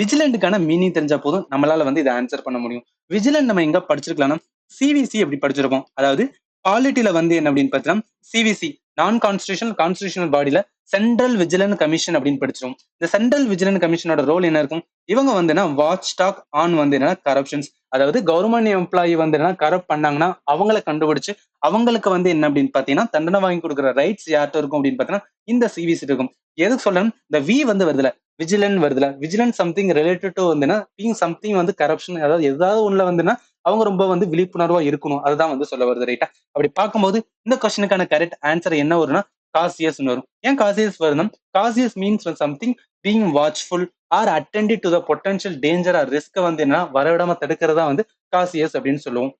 விஜிலண்ட்டுக்கான மீனிங் தெரிஞ்சா போதும் நம்மளால வந்து இதை ஆன்சர் பண்ண முடியும். விஜிலண்ட் நம்ம எங்க படிச்சிருக்கலாம்னா சிவிசி எப்படி படிச்சிருப்போம். அதாவது பாலிட்டில வந்து என்ன அப்படின்னு பார்த்தீங்கன்னா சிவிசி நான் கான்ஸ்டியூஷனல் கான்ஸ்டியூஷனல் பாடியில சென்ட்ரல் விஜிலன்ட் கமிஷன் அப்படின்னு படிச்சிருவோம். இந்த சென்ட்ரல் விஜிலன்ட் கமிஷனோட ரோல் என்ன இருக்கும், இவங்க வந்து வாட்ச் டாக் ஆன் வந்து கரப்ஷன்ஸ். அதாவது கவர்மெண்ட் எம்ப்ளாயி வந்து கரப்ட் பண்ணாங்கன்னா அவங்கள கண்டுபிடிச்சு அவங்களுக்கு வந்து என்ன அப்படின்னு பாத்தீங்கன்னா தண்டனை வாங்கி கொடுக்குற ரைட்ஸ் யார்கிட்ட இருக்கும் அப்படின்னு பாத்தீங்கன்னா இந்த சிவிசி இருக்கும். எதுக்கு சொல்லணும், இந்த வி வந்து வருதுல, விஜிலன் வருதுல, விஜிலன் சம்திங் ரிலேட்டட் டு வந்து பீங் சம்திங் வந்து கரப்ஷன், அதாவது ஏதாவது ஒண்ணுல வந்து அவங்க ரொம்ப வந்து விழிப்புணர்வா இருக்கணும். அதுதான் வந்து சொல்ல வருது. ரைட்டா? அப்படி பார்க்கும்போது இந்த கொஸ்டினுக்கான கரெக்ட் ஆன்சர் என்ன வரும்னா காசியஸ் வரும். ஏன் காசியஸ் வரணும், cautious means something being watchful or attentive to the potential danger or risk வந்து என்ன வரவிடாம தடுக்கிறதா வந்து காசியஸ் அப்படின்னு சொல்லுவோம்.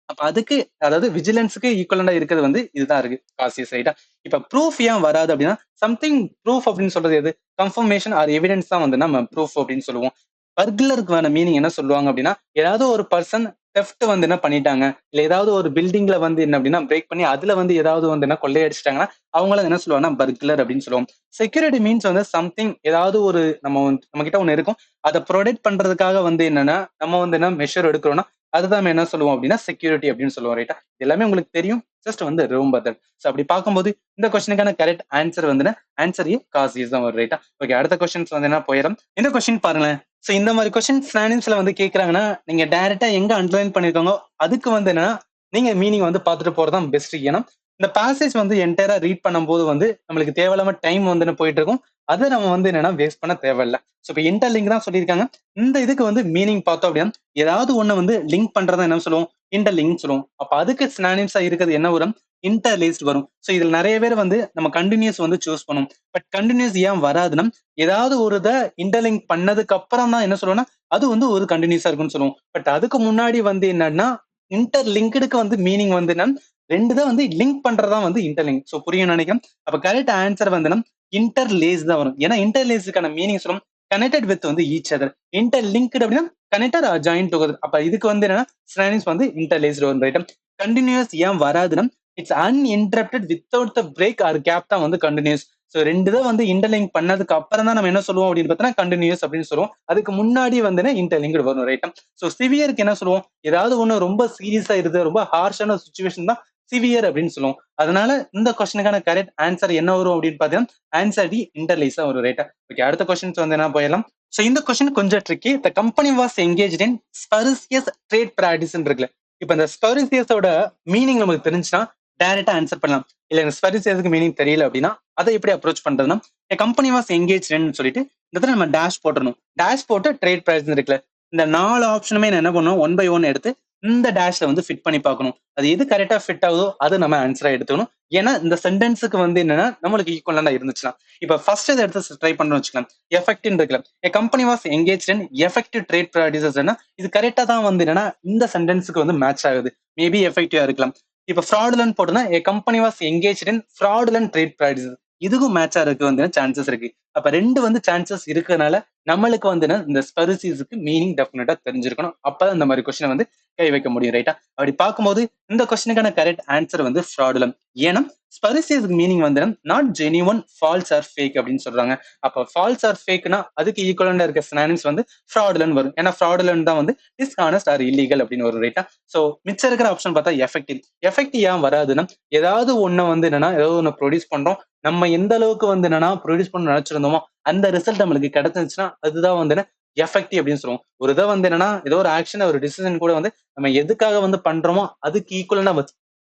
அப்ப அதுக்கு அதாவது விஜிலன்ஸுக்கு ஈக்குவலண்டா இருக்கிறது வந்து இதுதான் இருக்கு, காசியஸ். ரைட்டா? இப்ப ப்ரூஃப் ஏன் வராது அப்படின்னா சம்திங் ப்ரூஃப் அப்படின்னு சொல்றது எது, கன்ஃபர்மேஷன் ஆர் எவிடன்ஸ் தான் வந்து நம்ம ப்ரூஃப் அப்படின்னு சொல்லுவோம். பர்குலருக்கான மீனிங் என்ன சொல்லுவாங்க அப்படின்னா ஏதாவது ஒரு பர்சன் தெஃப்ட் வந்து என்ன பண்ணிட்டாங்க, இல்ல ஏதாவது ஒரு பில்டிங்ல வந்து என்ன அப்படின்னா பிரேக் பண்ணி அதுல வந்து ஏதாவது வந்து என்ன கொள்ளையடிச்சிட்டாங்கன்னா அவங்கள என்ன சொல்லுவாங்கன்னா பர்குலர் அப்படின்னு சொல்லுவோம். செக்யூரிட்டி மீன்ஸ் வந்து சம்திங் ஏதாவது ஒரு நம்ம கிட்ட ஒண்ணு இருக்கும், அதை ப்ரொடெக்ட் பண்றதுக்காக வந்து என்னன்னா நம்ம வந்து என்ன மெஷர் எடுக்கிறோம்னா அதுதான் நம்ம என்ன சொல்லுவோம் அப்படின்னா செக்யூரிட்டி அப்படின்னு சொல்லுவோம். ரைட்டா? எல்லாமே உங்களுக்கு தெரியும், ஜஸ்ட் வந்து ரிமெம்பர் தட். சோ அப்படி பார்க்கும்போது இந்த கொஸ்டினுக்கான கரெக்ட் ஆன்சர் வந்து ஆன்சர் ஏ காசியஸ் தான் வரும். ரைட்டா? ஓகே, அடுத்த கொஸ்டின்ஸ் வந்து என்ன போயிடும். இந்த கொஸ்டின் பாருங்களேன். சோ இந்த மாதிரி கொஸ்டின் சினானிம்ஸ்ல வந்து கேக்குறாங்கன்னா நீங்க டைரக்டா எங்க அண்டர்லைன் பண்ணிருக்காங்க அதுக்கு வந்து என்னன்னா நீங்க மீனிங் வந்து பார்த்துட்டு போறதுதான் பெஸ்ட். ஏன்னா இந்த பேசேஜ் வந்து என்டையரா ரீட் பண்ணும்போது வந்து நம்மளுக்கு தேவையில்லாம டைம் வந்து போயிட்டு இருக்கும். அதை நம்ம வந்து என்னன்னா வேஸ்ட் பண்ண தேவையில்லை. சோ இப்ப இன்டர்லிங்க் தான் சொல்லியிருக்காங்க. இந்த இதுக்கு வந்து மீனிங் பார்த்தோம் அப்படின்னா ஏதாவது ஒண்ணு வந்து லிங்க் பண்றதா என்ன சொல்லுவோம், இன்டர்லிங்க் சொல்லுவோம். அப்ப அதுக்கு சினானிம்ஸா இருக்கிறது என்ன வரும், இன்டர்லேஸ்ட் வரும். சோ இதுல நிறைய பேர் வந்து நம்ம கண்டினியூஸ் வந்து சூஸ் பண்ணுவோம். பட் கண்டினியூஸ் ஏன் வராதுன்னா ஏதாவது ஒரு இதை இன்டர்லிங்க் பண்ணதுக்கு அப்புறம் தான் என்ன சொல்லுவோம்னா அது வந்து ஒரு கண்டினியூஸா இருக்குன்னு சொல்லுவோம். பட் அதுக்கு முன்னாடி வந்து என்னன்னா இன்டர்லிங்க்டுக்கு வந்து மீனிங் வந்து என்ன, ரெண்டு தான் வந்து லிங்க் பண்றதா வந்து இன்டர்லிங்க். சோ புரியும் நினைக்கிறேன். அப்ப கரெக்ட் ஆன்சர் வந்து இன்டர்லேஸ் தான் வரும். ஏன்னா இன்டர்லேஸுக்கான மீனிங் சொல்லும் கனெக்டட் வித் வந்து ஈச் அதர். இன்டர்லிங்க்டு அப்படின்னா கனெக்டட் ஆர் ஜாயின் டுகெதர். அப்ப இதுக்கு வந்து என்னன்னா சினானிம்ஸ் வந்து இன்டர்லேஸ்டு வரும். ரைட்டா? கண்டினியூஸ் ஏன் வராதுன்னா it's uninterrupted without the break or gap தான் வந்து கண்டினியூஸ். சோ ரெண்டு தான் வந்து இன்டர்லிங்க் பண்ணதுக்கு அப்புறம் தான் நம்ம என்ன சொல்லுவோம் அப்படின்னு பார்த்தோம்னா கண்டினியூஸ் அப்படின்னு சொல்லுவோம். அதுக்கு முன்னாடி வந்து இன்டர்லிங்க்டு வரும். ரைட்டா? சோ சிவியருக்கு என்ன சொல்லுவோம், ஏதாவது ஒண்ணு ரொம்ப சீரியஸா இருக்கு, ரொம்ப ஹார்ஷான சுச்சுவேஷன் தான் சிவியர் அப்படின்னு சொல்லுவோம். அதனால இந்த கொஸ்டினுக்கான கரெக்ட் ஆன்சர் என்ன வரும் அப்படின்னு பாத்தீங்கன்னா ஆன்சர் டி இன்டர்லேஸா வரும். ரைட்டா? ஓகே, அடுத்த கொஸ்டின்ஸ் வந்து என்ன போயிடலாம். சோ இந்த கொஸ்டின் கொஞ்சம் ட்ரிக்கி. The company was engaged in spurious trade practice இருக்குல்ல. இப்ப இந்த ஸ்பரிசியஸோட மீனிங் நமக்கு தெரிஞ்சுன்னா டைரக்டா ஆன்சர் பண்ணலாம். இல்ல இந்த ஸ்பரிசியஸ்க்கு மீனிங் தெரியல அப்படின்னா அதை எப்படி அப்ரோச் பண்றதுன்னா கம்பெனி வாஸ் எங்கேஜ்ட்னு சொல்லிட்டு இந்த இடத்துல நம்ம டேஷ் போட்டுறணும். டேஷ் போட்டு ட்ரேட் பிரைஸ் இருக்குல்ல, இந்த 4 ஆப்ஷனுமே என்ன பண்ணுவோம், ஒன் பை ஒன் எடுத்து இந்த டேஷ்ல வந்து ஃபிட் பண்ணி பார்க்கணும். அது எது கரெக்டா ஃபிட் ஆகுதோ அது நம்ம ஆன்சரா எடுத்துக்கணும். ஏன்னா இந்த சென்டென்ஸுக்கு வந்து என்னன்னா நம்மளுக்கு ஈக்குவலண்டா இருந்துச்சுன்னா இப்ப ஃபர்ஸ்ட் இதை எடுத்து ட்ரை பண்ணணும் வச்சுக்கலாம். எஃபெக்ட் இருக்குல்ல, company was engage in effective trade practices, இது கரெக்டா தான் வந்து என்னன்னா இந்த சென்டென்ஸுக்கு வந்து மேட்ச் ஆகுது. மேபி எஃபெக்டிவா இருக்கலாம். இப்ப ஃப்ராடுலன் போட்டுனா company was engage in fraudulent trade practices, இதுக்கும் மேட்சா இருக்கு வந்து சான்சஸ் இருக்கு. அப்ப ரெண்டு வந்து சான்சஸ் இருக்கிறதுனால நம்மளுக்கு வந்து இந்த ஸ்பரிசிஸ்க்கு மீனிங் டெஃபினட்டா தெரிஞ்சிருக்கணும். அப்பதான் இந்த மாதிரி கொஸ்டின் வந்து கை வைக்க முடியும். ரைட்டா? அப்படி பார்க்கும்போது இந்த கொஸ்டினுக்கான கரெக்ட் ஆன்சர் வந்து ஃப்ராடுலன். ஏன்னா ஸ்பரிசியஸ்க்கு மீனிங் வந்து not genuine, false or fake அப்படின்னு சொல்றாங்க. அப்ப ஃபால்ஸ் ஆர் ஃபேக்னா அதுக்கு ஈக்குவலண்டா இருக்க சினானிம்ஸ் வந்து ஃப்ராடுலன் வரும். ஏன்னா ஃப்ராடுலன் தான் வந்து டிஸ்ஹானஸ்ட் ஆர் இல்லீகல் அப்படின்னு வரும். ரைட்டா? சோ மிச்சம் இருக்கிற ஆப்ஷன் பார்த்தா எஃபெக்டிவ். எஃபெக்டிவ் ஏன் வராதுன்னா ஏதாவது ஒண்ணு வந்து என்னன்னா ஏதாவது ஒண்ணு ப்ரொடியூஸ் பண்றோம், நம்ம எந்த அளவுக்கு வந்து என்னன்னா ப்ரொடியூஸ் பண்ண நினைச்சிருந்தோமோ அந்த ரிசல்ட் நம்மளுக்கு கிடைச்சிருச்சுன்னா அதுதான் வந்து எஃபெக்டிவ் அப்படின்னு சொல்லுவோம். ஒரு இதை வந்து என்னன்னா ஏதோ ஒரு ஆக்ஷன் ஒரு டிசிஷன் கூட வந்து நம்ம எதுக்காக வந்து பண்றோமோ அதுக்கு ஈக்குவலா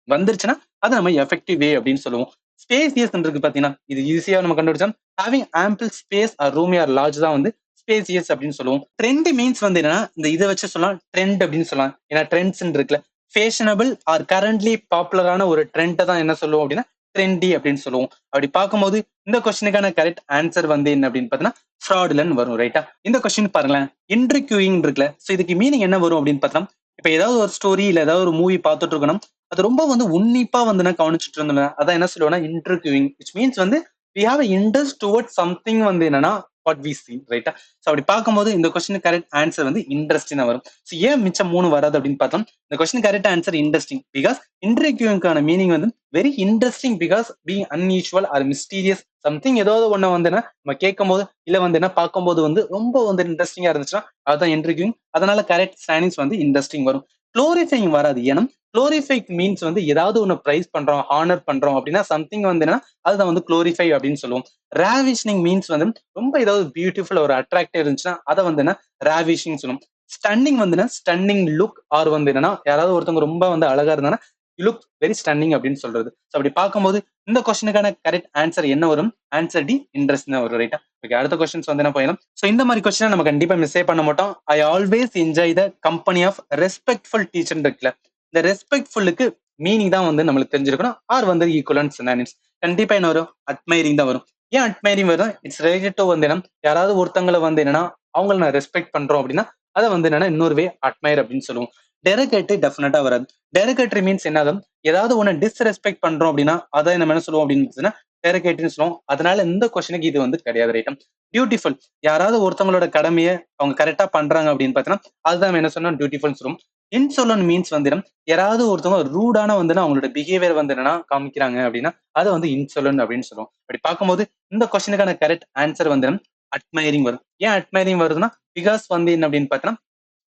வந்துருச்சுன்னா அது நம்ம எஃபெக்டிவ் வே அப்படின்னு சொல்லுவோம். ஸ்பேசியஸ் இருக்கு பாத்தீங்கன்னா இது ஈஸியா நம்ம கண்டுபிடிச்சோம். Having ample space or room or large தான் வந்து ஸ்பேசியஸ் அப்படின்னு சொல்லுவோம். ட்ரெண்ட் மீன்ஸ் வந்து என்னன்னா இந்த இதை வச்சு சொல்லலாம் ட்ரெண்ட் அப்படின்னு சொல்லலாம். ஏன்னா ட்ரெண்ட்ஸ் இருக்குல்ல, ஃபேஷனபிள் ஆர் கரண்ட்லி பாப்புலரான ஒரு ட்ரெண்டை தான் என்ன சொல்லுவோம் அப்படின்னா ட்ரெண்டி அப்படின்னு சொல்லுவோம். அப்படி பார்க்கும்போது இந்த கொஸ்டினுக்கான கரெக்ட் ஆன்சர் வந்து என்ன அப்படின்னு பார்த்தீங்கன்னா ஃப்ராடுலன்னு வரும். ரைட்டா? இந்த கொஸ்டின் பாருங்களேன், இன்டர்கியூயிங் இருக்குல்ல, ஸோ இதுக்கு மீனிங் என்ன வரும் அப்படின்னு பார்த்தோம்னா, இப்ப ஏதாவது ஒரு ஸ்டோரி இல்ல ஏதாவது ஒரு மூவி பார்த்துட்டு இருக்கணும், அது ரொம்ப வந்து உன்னிப்பா வந்து நான் கவனிச்சுட்டு இருந்தேன், அதான் என்ன சொல்லுவேன்னா இன்டர்கியூயிங், விச் மீன்ஸ் வந்து we have a interest towards something வந்து என்னன்னா what we see. ரைட்டா? ஸோ அப்படி பார்க்கும்போது இந்த கொஸ்டின் கரெக்ட் ஆன்சர் வந்து இன்ட்ரெஸ்டிங் வரும். ஸோ ஏன் மிச்சம் 3 வராது அப்படின்னு பார்த்தோம், இந்த question correct answer interesting because இன்டர்கியூங்கான மீனிங் வந்து very interesting because being unusual or mysterious something ஏதாவது ஒண்ணு வந்து நம்ம கேட்கும் போது இல்ல வந்து என்ன பார்க்கும்போது வந்து ரொம்ப வந்து இன்ட்ரெஸ்டிங்கா இருந்துச்சுன்னா அதுதான் இன்டர்கியூங். அதனால கரெக்ட் ஸ்டாண்டிங்ஸ் வந்து இன்ட்ரெஸ்டிங் வரும். குளோரிஃபைங் வராது. ஏன்னா குளோரிஃபைக் மீன்ஸ் வந்து ஏதாவது ஒன்று பிரைஸ் பண்றோம் ஹானர் பண்றோம் அப்படின்னா சம்திங் வந்து என்ன அதுதான் வந்து குளோரிஃபை அப்படின்னு சொல்லுவோம். ராவிஷனிங் மீன்ஸ் வந்து ரொம்ப ஏதாவது பியூட்டிஃபுல் ஒரு அட்ராக்டிவ் இருந்துச்சுன்னா அதை வந்து என்ன ராவிஷிங் சொல்லுவோம். ஸ்டன்னிங் வந்து என்ன ஸ்டன்னிங் லுக் ஆர் வந்து என்னன்னா யாராவது ஒருத்தவங்க ரொம்ப வந்து அழகா இருந்தாங்கன்னா லுக் வெரி ஸ்டன்னிங் அப்படின்னு சொல்றது. ஸோ அப்படி பார்க்கும்போது இந்த கொஸ்டினுக்கான கரெக்ட் ஆன்சர் என்ன வரும்? ஆன்சர் டி இன்ட்ரெஸ்ட் தான் வரும். ரைட்டா? ஓகே, அடுத்த கொஸ்டின்ஸ் வந்து என்ன போயிடும். ஸோ இந்த மாதிரி கொஸ்டின் நம்ம கண்டிப்பா மிஸ்ஸே பண்ண மாட்டோம். I always enjoy the company of respectful teacher இருக்குல்ல, இந்த ரெஸ்பெக்ட்ஃபுல்லுக்கு மீனிங் தான் வந்து நம்மளுக்கு தெரிஞ்சிருக்கணும். ஆர் வந்து ஈக்குவலன்ட் சினானிம்ஸ். கண்டிப்பா என்ன வரும்? அட்மைரிங் தான் வரும். ஏன் அட்மைரிங் வரும்? இட்ஸ் ரிலேட்டட் டு வந்து என்ன, யாராவது ஒருத்தங்களை வந்து என்னன்னா அவங்களை நான் ரெஸ்பெக்ட் பண்றோம் அப்படின்னா அதை வந்து என்னன்னா இன்னொரு வே அட்மைர் அப்படின்னு சொல்லுவோம். டெரகேட்டரி டெஃபினட்டா வராது. டெரகேட்டரி மீன்ஸ் என்னதும் ஏதாவது ஒன்று டிஸ்ரெஸ்பெக்ட் பண்றோம் அப்படின்னா அதை நம்ம என்ன சொல்லுவோம் அப்படின்னு டெரகேட்டரின்னு சொல்லுவோம். அதனால இந்த கொஸ்டினுக்கு இது வந்து கிடையாது. ரைட்டம். பியூட்டிஃபுல், யாராவது ஒருத்தவங்களோட கடமையை அவங்க கரெக்டா பண்றாங்க அப்படின்னு பார்த்தீங்கன்னா அதுதான் நம்ம என்ன சொன்னோம் பியூட்டிஃபுல் சொல்லுவோம். இன்சொலன் மீன்ஸ் வந்து யாராவது ஒருத்தவங்க ரூடான வந்து அவங்களோட பிஹேவியர் வந்து என்னன்னா காமிக்கிறாங்க அப்படின்னா அதை வந்து இன்சொலன் அப்படின்னு சொல்லுவோம். அப்படி பார்க்கும்போது இந்த கொஸ்டினுக்கான கரெக்ட் ஆன்சர் வந்து அட்மைரிங் வரும். ஏன் அட்மைரிங் வருதுன்னா பிகாஸ் வந்து என்ன அப்படின்னு பார்த்தோம்னா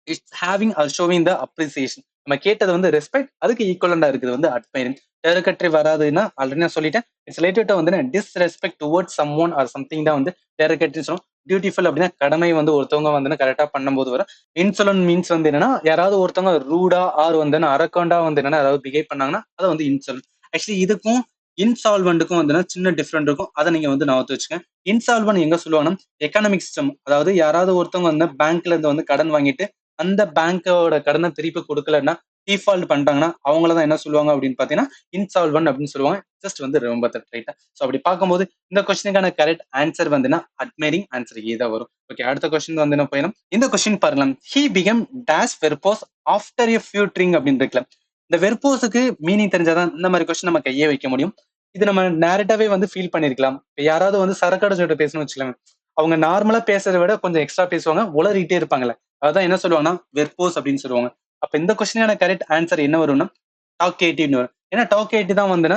it's having or showing the appreciation. நம்ம கேட்டது வந்து ரெஸ்பெக்ட், அதுக்கு ஈக்குவலண்டா இருக்குது வந்து அட்மைரிங். டெரகட்டரி வராதுன்னா ஆல்ரெடி நான் சொல்லிட்டேன். இட்ஸ் ரிலேட்டட் வந்து disrespect towards someone or something தான் வந்து டெரகட்டரி சொல்லுவோம். பியூட்டிஃபுல் அப்படின்னா கடமை வந்து ஒருத்தவங்க வந்து கரெக்டா பண்ணும்போது வரும். இன்சொலன் மீன்ஸ் வந்து என்னன்னா யாராவது ஒருத்தவங்க ரூடா ஆர் வந்து அரக்கண்டா வந்து என்னன்னா அதாவது பிஹேவ் பண்ணாங்கன்னா அதை வந்து இன்சொலன். ஆக்சுவலி இதுக்கும் இன்சால்வெண்ட்டுக்கும் வந்து சின்ன டிஃப்ரெண்ட் இருக்கும். அதை நீங்க வந்து நான் வச்சுக்கேன். இன்சால்வன் எங்க சொல்லுவாங்கன்னா எக்கனாமிக் சிஸ்டம், அதாவது யாராவது ஒருத்தவங்க வந்து பேங்க்ல இருந்து வந்து கடன் வாங்கிட்டு அந்த பேங்கோட கடனை திருப்பி கொடுக்கலன்னா டிஃபால்ட் பண்ணிட்டாங்கன்னா அவங்களதான் என்ன சொல்லுவாங்க அப்படின்னு பாத்தீங்கன்னா இன்சால்வன் அப்படின்னு சொல்லுவாங்க. ஜஸ்ட் வந்து ரொம்ப ரைட்டா? ஸோ அப்படி பார்க்கும்போது இந்த கொஸ்டினுக்கான கரெக்ட் ஆன்சர் வந்து அட்மைரிங் ஆன்சர் ஏதான் வரும். ஓகே, அடுத்த கொஸ்டின் வந்து என்ன போயிடும். இந்த கொஸ்டின் பாருங்க, he become dash verbose after a featuring அப்படின்னு இருக்குல்ல, இந்த வெர்போஸுக்கு மீனிங் தெரிஞ்சாதான் இந்த மாதிரி கொஸ்டின் நம்ம கையே வைக்க முடியும். இது நம்ம நேரட்டாவே வந்து ஃபீல் பண்ணிருக்கலாம். யாராவது வந்து சரக்கடை சொல்லிட்டு பேசணும்னு வச்சுக்கலாம், அவங்க நார்மலா பேசுறதை விட கொஞ்சம் எக்ஸ்ட்ரா பேசுவாங்க, உளறிட்டே இருப்பாங்கல்ல, அதான் என்ன சொல்லுவாங்கன்னா வெர்போஸ் அப்படின்னு சொல்லுவாங்க. அப்ப இந்த கொஸ்டினான கரெக்ட் ஆன்சர் என்ன வரும்னா டாக்கேட்டிவ்னு வரும். ஏன்னா டாக்கேட்டிவ் தான் வந்து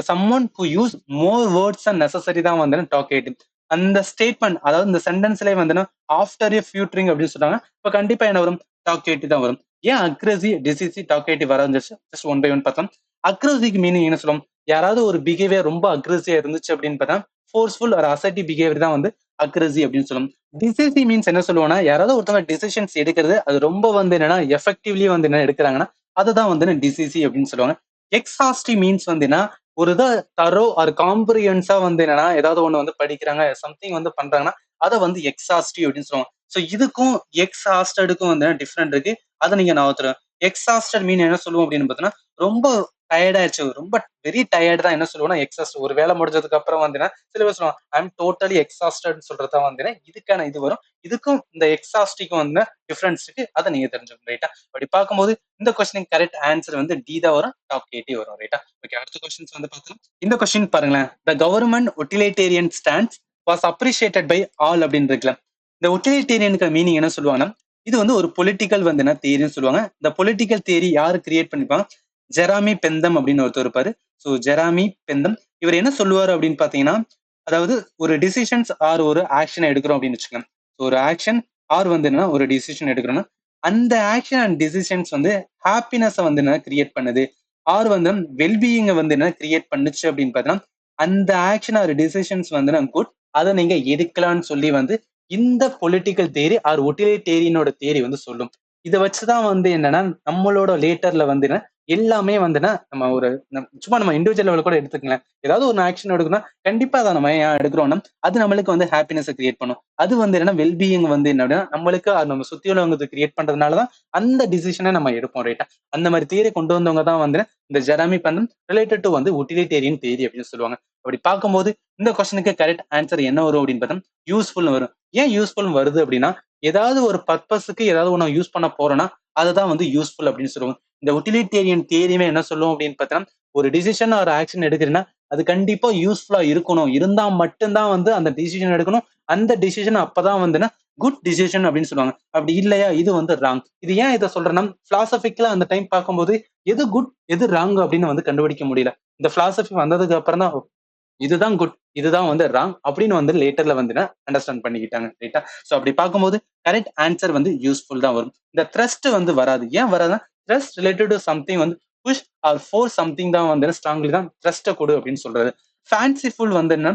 someone who use more words and necessary தான் வந்து டாக்கேட்டிவ். அந்த ஸ்டேட்மெண்ட் அதாவது இந்த சென்டென்ஸ்லயே வந்து ஆஃப்டர் ஏ ஃபியூட்ரிங் அப்படின்னு சொல்றாங்க. இப்ப கண்டிப்பா என்ன வரும்? டாக்கேட்டிவ் தான் வரும். ஏன் அக்ரெசிவ் டிசிசி டாக்கேட்டிவ் வராது? ஜஸ்ட் ஒன் பை ஒன் பார்த்தோம். அக்ரெசிவ்க்கு மீனிங் என்ன சொல்லுவோம்? யாராவது ஒரு பிஹேவியர் ரொம்ப அக்ரெசிவா இருந்துச்சு அப்படின்னு பார்த்தா ஃபோர்ஸ்ஃபுல் ஒரு அசர்ட்டிவ் பிஹேவியர் தான் வந்து அக்ரெசிவ் அப்படின்னு சொல்லுவோம். டிசிசி மீன்ஸ் என்ன சொல்லுவோம்னா யாராவது ஒருத்தவங்க டிசிஷன்ஸ் எடுக்கிறது அது ரொம்ப வந்து என்னன்னா எஃபெக்டிவ்லி வந்து என்ன எடுக்கிறாங்கன்னா அதுதான் வந்து டிசிசி அப்படின்னு சொல்லுவாங்க. எக்ஸாஸ்டிவ் மீன்ஸ் வந்து என்ன ஒரு இதை தரோ ஒரு காம்ப்ரியன்ஸா வந்து என்னன்னா ஏதாவது ஒண்ணு வந்து படிக்கிறாங்க சம்திங் வந்து பண்றாங்கன்னா அதை வந்து எக்ஸாஸ்டிவ் அப்படின்னு சொல்லுவாங்க. ஸோ இதுக்கும் எக்ஸாஸ்டடுக்கும் வந்து டிஃப்ரெண்ட் இருக்கு. அதை நீங்க நான் ஒருத்தர் எக்ஸாஸ்டட் மீன் என்ன சொல்லுவோம் அப்படின்னு பார்த்தீங்கன்னா ரொம்ப டயர்டாச்சு, ரொம்ப வெரி டயர்டு தான் என்ன சொல்லுவோம்னா எக்ஸாஸ்ட். ஒரு வேலை முடிஞ்சதுக்கு அப்புறம் வந்து சில பேர் சொல்லுவாங்க ஐ எம் டோட்டலி எக்ஸாஸ்டட் சொல்றதா வந்து இதுக்கான இது வரும். இதுக்கும் இந்த எக்ஸாஸ்டிக்கும் வந்து டிஃபரன்ஸ் இருக்கு, அதை நீங்க தெரிஞ்சுக்கணும். ரைட்டா? அப்படி பார்க்கும்போது இந்த கொஸ்டின் கரெக்ட் ஆன்சர் வந்து டி தான் வரும், டாக்கேட்டிவ் வரும். ரைட்டா? ஓகே, அடுத்த கொஸ்டின்ஸ் வந்து பார்த்தோம். இந்த கொஸ்டின் பாருங்களேன், the government utilitarian stands was appreciated by all அப்படின்னு இருக்குல்ல, இந்த உட்டிலிட்டேரியனுக்கு மீனிங் என்ன சொல்லுவாங்கன்னா இது வந்து ஒரு பொலிட்டிக்கல் வந்து என்ன தேரின்னு சொல்லுவாங்க. இந்த பொலிட்டிக்கல் தேரி யாரு கிரியேட் பண்ணிப்பாங்க? ஜெராமி பெந்தம் அப்படின்னு ஒருத்தர் இருப்பாரு. ஸோ ஜெராமி பெந்தம் இவர் என்ன சொல்லுவாரு அப்படின்னு பாத்தீங்கன்னா அதாவது ஒரு டிசிஷன்ஸ் ஆர் ஒரு ஆக்ஷன் எடுக்கிறோம் அப்படின்னு வச்சுக்கலாம். ஒரு ஆக்ஷன் ஆர் வந்து என்ன ஒரு டிசிஷன் எடுக்கிறோம்னா அந்த ஆக்ஷன் அண்ட் டிசிஷன்ஸ் வந்து ஹாப்பினஸை வந்து என்ன கிரியேட் பண்ணுது ஆர் வந்து வெல்பீயிங்கை வந்து என்ன கிரியேட் பண்ணுச்சு அப்படின்னு பார்த்தீங்கன்னா அந்த ஆக்ஷன் ஆர் டிசிஷன்ஸ் வந்து நம்ம குட் அதை நீங்க எடுக்கலாம்னு சொல்லி வந்து இந்த பொலிட்டிக்கல் தேரி ஆர் ஒட்டிலிட்டேரியனோட தேரி வந்து சொல்லும். இதை வச்சுதான் வந்து என்னன்னா நம்மளோட லேட்டர்ல வந்து என்ன எல்லாமே வந்துன்னா நம்ம சும்மா நம்ம இண்டிவிஜுவல் லெவல் கூட எடுத்துக்கலாம். ஏதாவது ஒரு ஆக்ஷன் எடுக்கணும், கண்டிப்பா அதை நம்ம ஏன் எடுக்கிறோம்னா அது நம்மளுக்கு வந்து ஹாப்பினஸ் கிரியேட் பண்ணும். அது வந்து என்னன்னா வெல்பீயிங் வந்து என்னன்னா நம்மளுக்கு அது நம்ம சுத்தி உள்ளவங்களுக்கு கிரியேட் பண்றதுனாலதான் அந்த டிசிஷனை நம்ம எடுப்போம் ரைட்டா. அந்த மாதிரி தியரி கொண்டு வந்தவங்க தான் வந்து இந்த ஜெரமி பென்னம் ரிலேட்டட் டு வந்து உட்டிலிட்டேரியன் தியரி அப்படின்னு சொல்லுவாங்க. அப்படி பார்க்கும்போது இந்த கொஸ்டினுக்கு கரெக்ட் ஆன்சர் என்ன வரும் அப்படின்னு பார்த்தா யூஸ்ஃபுல் வரும். ஏன் யூஸ்ஃபுல் வருது அப்படின்னா ஏதாவது ஒரு பர்பஸுக்கு ஏதாவது ஒண்ணு யூஸ் பண்ண போறோம்னா அதுதான் வந்து யூஸ்ஃபுல் அப்படின்னு சொல்லுவாங்க. இந்த உட்டிலிட்டேரியன் தியரியுமே என்ன சொல்லுவோம் அப்படின்னு பார்த்தா ஒரு டிசிஷன் ஒரு ஆக்ஷன் எடுக்கிறேன்னா அது கண்டிப்பா யூஸ்ஃபுல்லா இருக்கணும். இருந்தா மட்டும்தான் வந்து அந்த டிசிஷன் எடுக்கணும். அந்த டிசிஷன் அப்பதான் வந்துன்னா குட் டிசிஷன் அப்படின்னு சொல்லுவாங்க. அப்படி இல்லையா இது வந்து ராங். இது ஏன் இதை சொல்றேன்னா பிலாசபிக்கலா அந்த டைம் பார்க்கும்போது எது குட் எது ராங் அப்படின்னு வந்து கண்டுபிடிக்க முடியல. இந்த பிலாசபி வந்ததுக்கு அப்புறம் தான் இதுதான் குட் இதுதான் வந்து ராங் அப்படின்னு வந்து லேட்டர்ல வந்து அண்டர்ஸ்டாண்ட் பண்ணிக்கிட்டாங்க ரைட்டா. சோ அப்படி பார்க்கும்போது கரெக்ட் ஆன்சர் வந்து யூஸ்ஃபுல் தான் வரும். இந்த த்ரஸ்ட் வந்து வராது. ஏன் வராதுன்னா த்ரஸ்ட் ரிலேட்டட் டு சம்திங் வந்து புஷ் ஆர் ஃபோர் சம்திங் தான் வந்து ஸ்ட்ராங்லி தான் த்ரஸ்ட்டை கொடு அப்படின்னு சொல்றது. ஃபேன்சிஃபுல் வந்து என்ன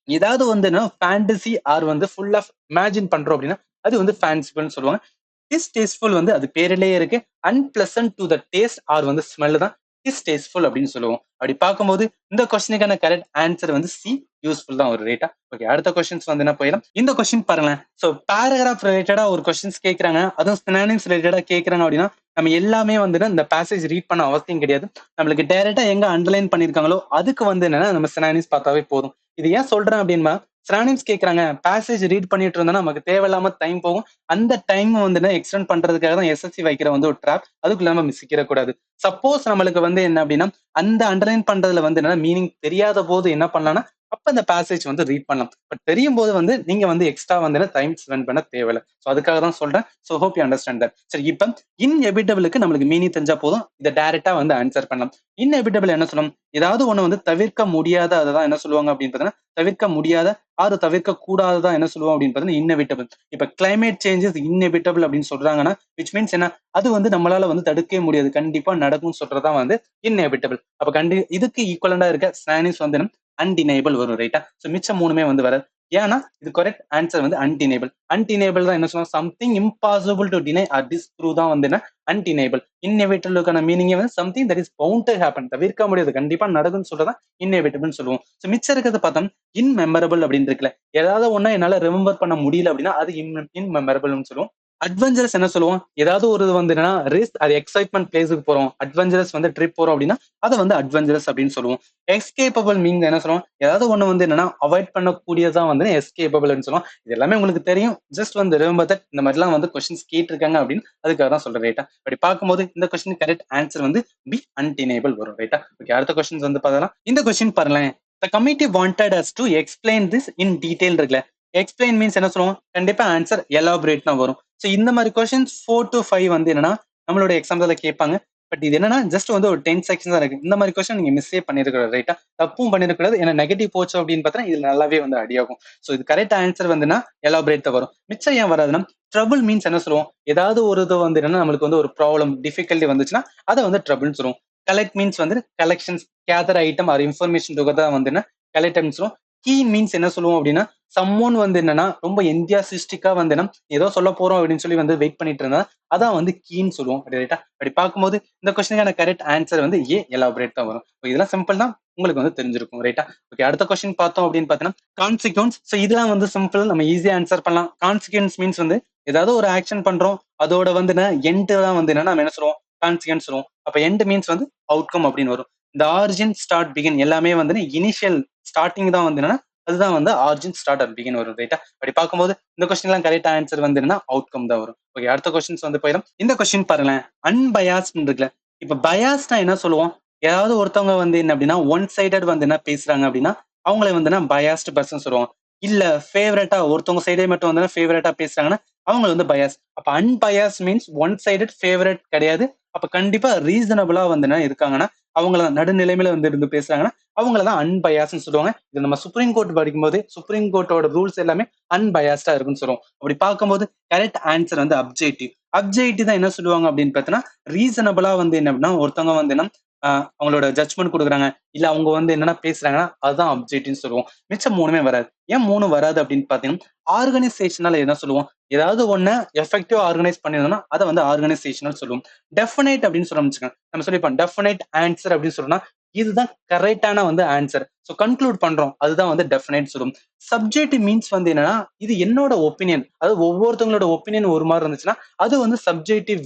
ஏதாவது வந்து ஃபேண்டசி ஆர் வந்து ஃபுல் ஆஃப் இமேஜின் பண்றோம் அப்படின்னா அது வந்து ஃபேன்சிஃபுல்னு சொல்லுவாங்க. டிஸ்டேஸ்ட்ஃபுல் வந்து அது பேரிலேயே இருக்கு. Unpleasant to the taste or வந்து ஸ்மெல் தான் டிஸ்டேஸ்ட்ஃபுல் அப்படின்னு சொல்லுவோம். அப்படி பார்க்கும்போது இந்த கொஸ்டினுக்கான கரெக்ட் ஆன்சர் வந்து சி யூஸ்ஃபுல் தான் ஒரு ரைட்டா. ஓகே அடுத்த கொஸ்டின்ஸ் வந்து என்ன போயிடலாம். இந்த கொஸ்டின் பாருங்களேன். ஸோ பேராகிராஃப் ரிலேட்டடா ஒரு கொஸ்டின்ஸ் கேட்கறாங்க, அதுவும் சினானிம்ஸ் ரிலேட்டடா கேட்கறாங்க அப்படின்னா நம்ம எல்லாமே வந்துட்டு இந்த பேசேஜ் ரீட் பண்ண அவசியம் கிடையாது. நம்மளுக்கு டைரக்டா எங்க அண்டர்லைன் பண்ணிருக்காங்களோ அதுக்கு வந்து என்னன்னா நம்ம சினானிம்ஸ் பார்த்தாவே போதும். இது ஏன் சொல்றேன் அப்படின்னா சினானிம்ஸ் கேட்கறாங்க, பேசேஜ் ரீட் பண்ணிட்டு இருந்தா நமக்கு தேவையில்லாம டைம் போகும். அந்த டைம் வந்து எக்ஸ்டெண்ட் பண்றதுக்காக தான் எஸ்எஸ்சி வைக்கிற வந்து ஒரு ட்ராப். அதுக்குள்ள நம்ம மிஸ்ஸிக்கிற கூடாது. சப்போஸ் நம்மளுக்கு வந்து என்ன அப்படின்னா அந்த அண்டர்லைன் பண்றதுல வந்து என்ன மீனிங் தெரியாத போது என்ன பண்ணலாம்னா அப்ப அந்த பேசேஜ் வந்து ரீட் பண்ணலாம். பட் தெரியும் போது வந்து நீங்க வந்து எக்ஸ்ட்ரா வந்து டைம் ஸ்பெண்ட் பண்ண தேவையில்லை. ஸோ அதுக்காக தான் சொல்றேன். So hope you understand that. சரி இப்ப இன்எபிட்டபிளுக்கு நம்மளுக்கு மீனிங் தெரிஞ்சா போதும். இதை டைரக்டா வந்து ஆன்சர் பண்ணலாம். இன்எபிட்டபிள் என்ன சொல்லணும், ஏதாவது ஒண்ணு வந்து தவிர்க்க முடியாத அதான் என்ன சொல்லுவாங்க அப்படின்னு பார்த்தீங்கன்னா தவிர்க்க முடியாத ஆறு தவிர்க்க கூடாததான் என்ன சொல்லுவோம் அப்படின்னு பார்த்தீங்கன்னா இன்னெவிட்டபிள். இப்ப கிளைமேட் சேஞ்சஸ் இன்னெவிட்டபிள் அப்படின்னு சொல்றாங்கன்னா விச் மீன்ஸ் என்ன அது வந்து நம்மளால வந்து தடுக்கவே முடியாது, கண்டிப்பா நடக்கும்னு சொல்றதா வந்து இன்னெவிட்டபிள். அப்ப இதுக்கு ஈக்குவலண்டா இருக்க ஸ்பானிஷ் வந்து அன்டினேபிள் வரும் ரைட்டா. ஸோ மிச்சம் மூணுமே வந்து வராது. ஏன்னா இது கரெக்ட் ஆன்சர் வந்து அன்டினேபிள். அன்டினேபிள் தான் என்ன சொல்லுவோம், something impossible to deny or disprove தான் வந்து என்ன அன்டினேபிள். இன்னெவிட்டபிளுக்கான மீனிங் வந்து something that is bound to happen, தவிர்க்க முடியாது கண்டிப்பா நடக்கும்னு சொல்றதா இன்னெவிட்டபிள் சொல்லுவோம். ஸோ மிச்சம் இருக்கிறது பார்த்தோம் இன்மெமரபிள் அப்படின்னு இருக்குல்ல, ஏதாவது ஒண்ணு என்னால ரிமெம்பர் பண்ண முடியல அப்படின்னா அது இன்மெமரபிள்னு சொல்லுவோம். அட்வென்ச்சரஸ் என்ன சொல்லுவோம், ஏதாவது ஒரு வந்து என்னன்னா ரிஸ்க் அது எக்ஸைட்மெண்ட் பிளேஸுக்கு போறோம், அட்வென்ச்சரஸ் வந்து ட்ரிப் போறோம் அப்படின்னா அதை வந்து அட்வென்ச்சரஸ் அப்படின்னு சொல்லுவோம். எஸ்கேப்பபிள் மீன் என்ன சொல்லுவோம், ஏதாவது ஒண்ணு வந்து என்னன்னா அவாய்ட் பண்ணக்கூடியதான் வந்து எஸ்கேப்பபிள்னு சொல்லுவோம். இது எல்லாமே உங்களுக்கு தெரியும். ஜஸ்ட் வந்து ரிமெம்பர் தட் இந்த மாதிரிலாம் வந்து கொஸ்டின்ஸ் கேட்டிருக்காங்க அப்படின்னு அதுக்காக தான் சொல்றேன் ரைட்டா. அப்படி பார்க்கும்போது இந்த கொஸ்டின் கரெக்ட் ஆன்சர் வந்து பி அன்டினேபிள் வரும் ரைட்டா. ஓகே அடுத்த கொஸ்டின்ஸ் வந்து பார்த்தலாம். இந்த கொஸ்டின் பாருங்களேன். The committee wanted us to explain this in detail இருக்குல்ல. எக்ஸ்பிளைன் மீன்ஸ் என்ன சொல்லுவோம், கண்டிப்பா ஆன்சர் எலாபரேட் தான் வரும். ஸோ இந்த மாதிரி கொஸ்டின்ஸ் 4 to 5 வந்து என்னன்னா நம்மளோட எக்ஸாம்ல கேட்பாங்க. பட் இது என்னன்னா ஜஸ்ட் வந்து ஒரு 10 செக்ஷன் தான் இருக்கு. இந்த மாதிரி கொஸ்டின் நீங்க மிஸ்ஸே பண்ணிருக்கூடாது ரைட்டா. தப்பும் பண்ணிருக்கூடாது. ஏன்னா நெகட்டிவ் போச்சு அப்படின்னு பார்த்தா இதுல நல்லாவே வந்து அடியாகும். ஸோ இது கரெக்ட் ஆன்சர் வந்துன்னா எலாபரேட் தான் வரும். மிச்சம் ஏன் வராதுன்னா ட்ரபிள் மீன்ஸ் என்ன சொல்லுவோம், ஏதாவது ஒரு இது வந்து என்னன்னா நம்மளுக்கு வந்து ஒரு ப்ராப்ளம் டிஃபிகல்ட்டி வந்துச்சுன்னா அதை வந்து ட்ரபிள்னு சொல்லுவோம். கலெக்ட் மீன்ஸ் வந்து collections gather item R information together வந்து என்ன கலெக்ட் சொல்லுவோம். கீ மீன்ஸ் என்ன சொல்லுவோம் அப்படின்னா சம்மோன் வந்து என்னன்னா ரொம்ப எந்தியாசிஸ்டிக்கா வந்து என்ன ஏதோ சொல்ல போறோம் அப்படின்னு சொல்லி வந்து வெயிட் பண்ணிட்டு இருந்தா அதான் வந்து கீன்னு சொல்லுவோம் ரைட்டா. அப்படி பார்க்கும்போது இந்த கொஸ்டினுக்கான கரெக்ட் ஆன்சர் வந்து ஏ எலாபரேட் தான் வரும். இதெல்லாம் சிம்பிள் தான், உங்களுக்கு வந்து தெரிஞ்சிருக்கும் ரைட்டா. ஓகே அடுத்த கொஸ்டின் பார்த்தோம் அப்படின்னு பார்த்தீங்கன்னா கான்சிக்வன்ஸ். ஸோ இதெல்லாம் வந்து சிம்பிள், நம்ம ஈஸியா ஆன்சர் பண்ணலாம். கான்சிக்வன்ஸ் மீன்ஸ் வந்து ஏதாவது ஒரு ஆக்ஷன் பண்றோம் அதோட வந்து எண்ட் தான் வந்து என்ன நம்ம என்ன சொல்லுவோம் கான்சிக்வன்ஸ் சொல்லுவோம். அப்ப எண்ட் மீன்ஸ் வந்து அவுட்கம் அப்படின்னு வரும். இந்த ஆரிஜின் ஸ்டார்ட் பிகின் எல்லாமே வந்து இனிஷியல் ஸ்டார்டிங் தான் வந்து என்னன்னா அதுதான் வந்து ஆரிஜின் ஸ்டார்ட் அட் பிகின் வரும் ரைட்டா. அப்படி பார்க்கும்போது இந்த கொஸ்டின் எல்லாம் கரெக்ட் ஆன்சர் வந்து என்னன்னா அவுட்கம் தான் வரும். ஓகே அடுத்த கொஸ்டின்ஸ் வந்து போயிடும். இந்த கொஸ்டின் பாருங்களேன், அன்பயாஸ்ட் இருக்குல்ல. இப்ப பயாஸ்னா என்ன சொல்லுவோம், ஏதாவது ஒருத்தவங்க வந்து என்ன அப்படின்னா ஒன் சைடட் வந்து என்ன பேசுறாங்க அப்படின்னா அவங்களை வந்து பயாஸ்ட் பர்சன் சொல்லுவோம். இல்ல ஃபேவரட்டா ஒருத்தவங்க சைடே மட்டும் வந்து ஃபேவரட்டா பேசுறாங்கன்னா அவங்க வந்து பயாஸ். அப்ப அன்பயாஸ் மீன்ஸ் ஒன் சைடட் ஃபேவரட் கிடையாது. அப்ப கண்டிப்பா ரீசனபிளா வந்து இருக்காங்கன்னா அவங்கள நடுநிலைமையில வந்து இருந்து பேசுறாங்கன்னா அவங்களதான் அன்பயாஸ்ன்னு சொல்லுவாங்க. இது நம்ம சுப்ரீம் கோர்ட் படிக்கும் போது சுப்ரீம் கோர்ட்டோட ரூல்ஸ் எல்லாமே அன்பயாஸ்டா இருக்குன்னு சொல்லுவோம். அப்படி பார்க்கும்போது கரெக்ட் ஆன்சர் வந்து அப்ஜெக்டிவ். அப்ஜெக்டிவ் தான் என்ன சொல்லுவாங்க அப்படின்னு பார்த்தீங்கன்னா ரீசனபிளா வந்து என்ன அப்படின்னா ஒருத்தவங்க வந்து என்ன அவங்களோட ஜட்ஜ்மெண்ட் குடுக்குறாங்க. இல்ல அவங்க வந்து என்னன்னா பேசுறாங்கன்னா, அதுதான் அப்ஜெக்டிவ்ன்னு சொல்லுவோம். மிச்சம் 3மே வராது. ஏன் 3 வராது அப்படின்னு பார்த்தீங்கன்னா, ஆர்கனைசேஷனால என்ன சொல்லுவோம்? ஏதாவது ஒண்ண எஃபெக்டிவா ஆர்கனைஸ் பண்ணியிருந்தோம்னா, அத வந்து ஆர்கனைசேஷனல் சொல்லுவோம். டெஃபினைட் அப்படின்னு சொன்னோம்னு வச்சுக்கோங்க. நம்ம சொல்லியிருப்போம். டெஃபினைட் ஆன்ஸர் அப்படின்னு சொன்னோம்னா, இதுதான் கரெக்ட்டான வந்து ஆன்ஸர். ஸோ கன்க்ளூட் பண்றோம். அதுதான் வந்து டெஃபினைட் சொல்லுவோம். சப்ஜெக்டிவ் மீன்ஸ் வந்து என்னன்னா, இது என்னோட ஒப்பீனியன். அதாவது ஒவ்வொருத்தவங்களோட ஒப்பீனியன் ஒரு மாரி இருந்துச்சுன்னா, அது வந்து சப்ஜெக்டிவ்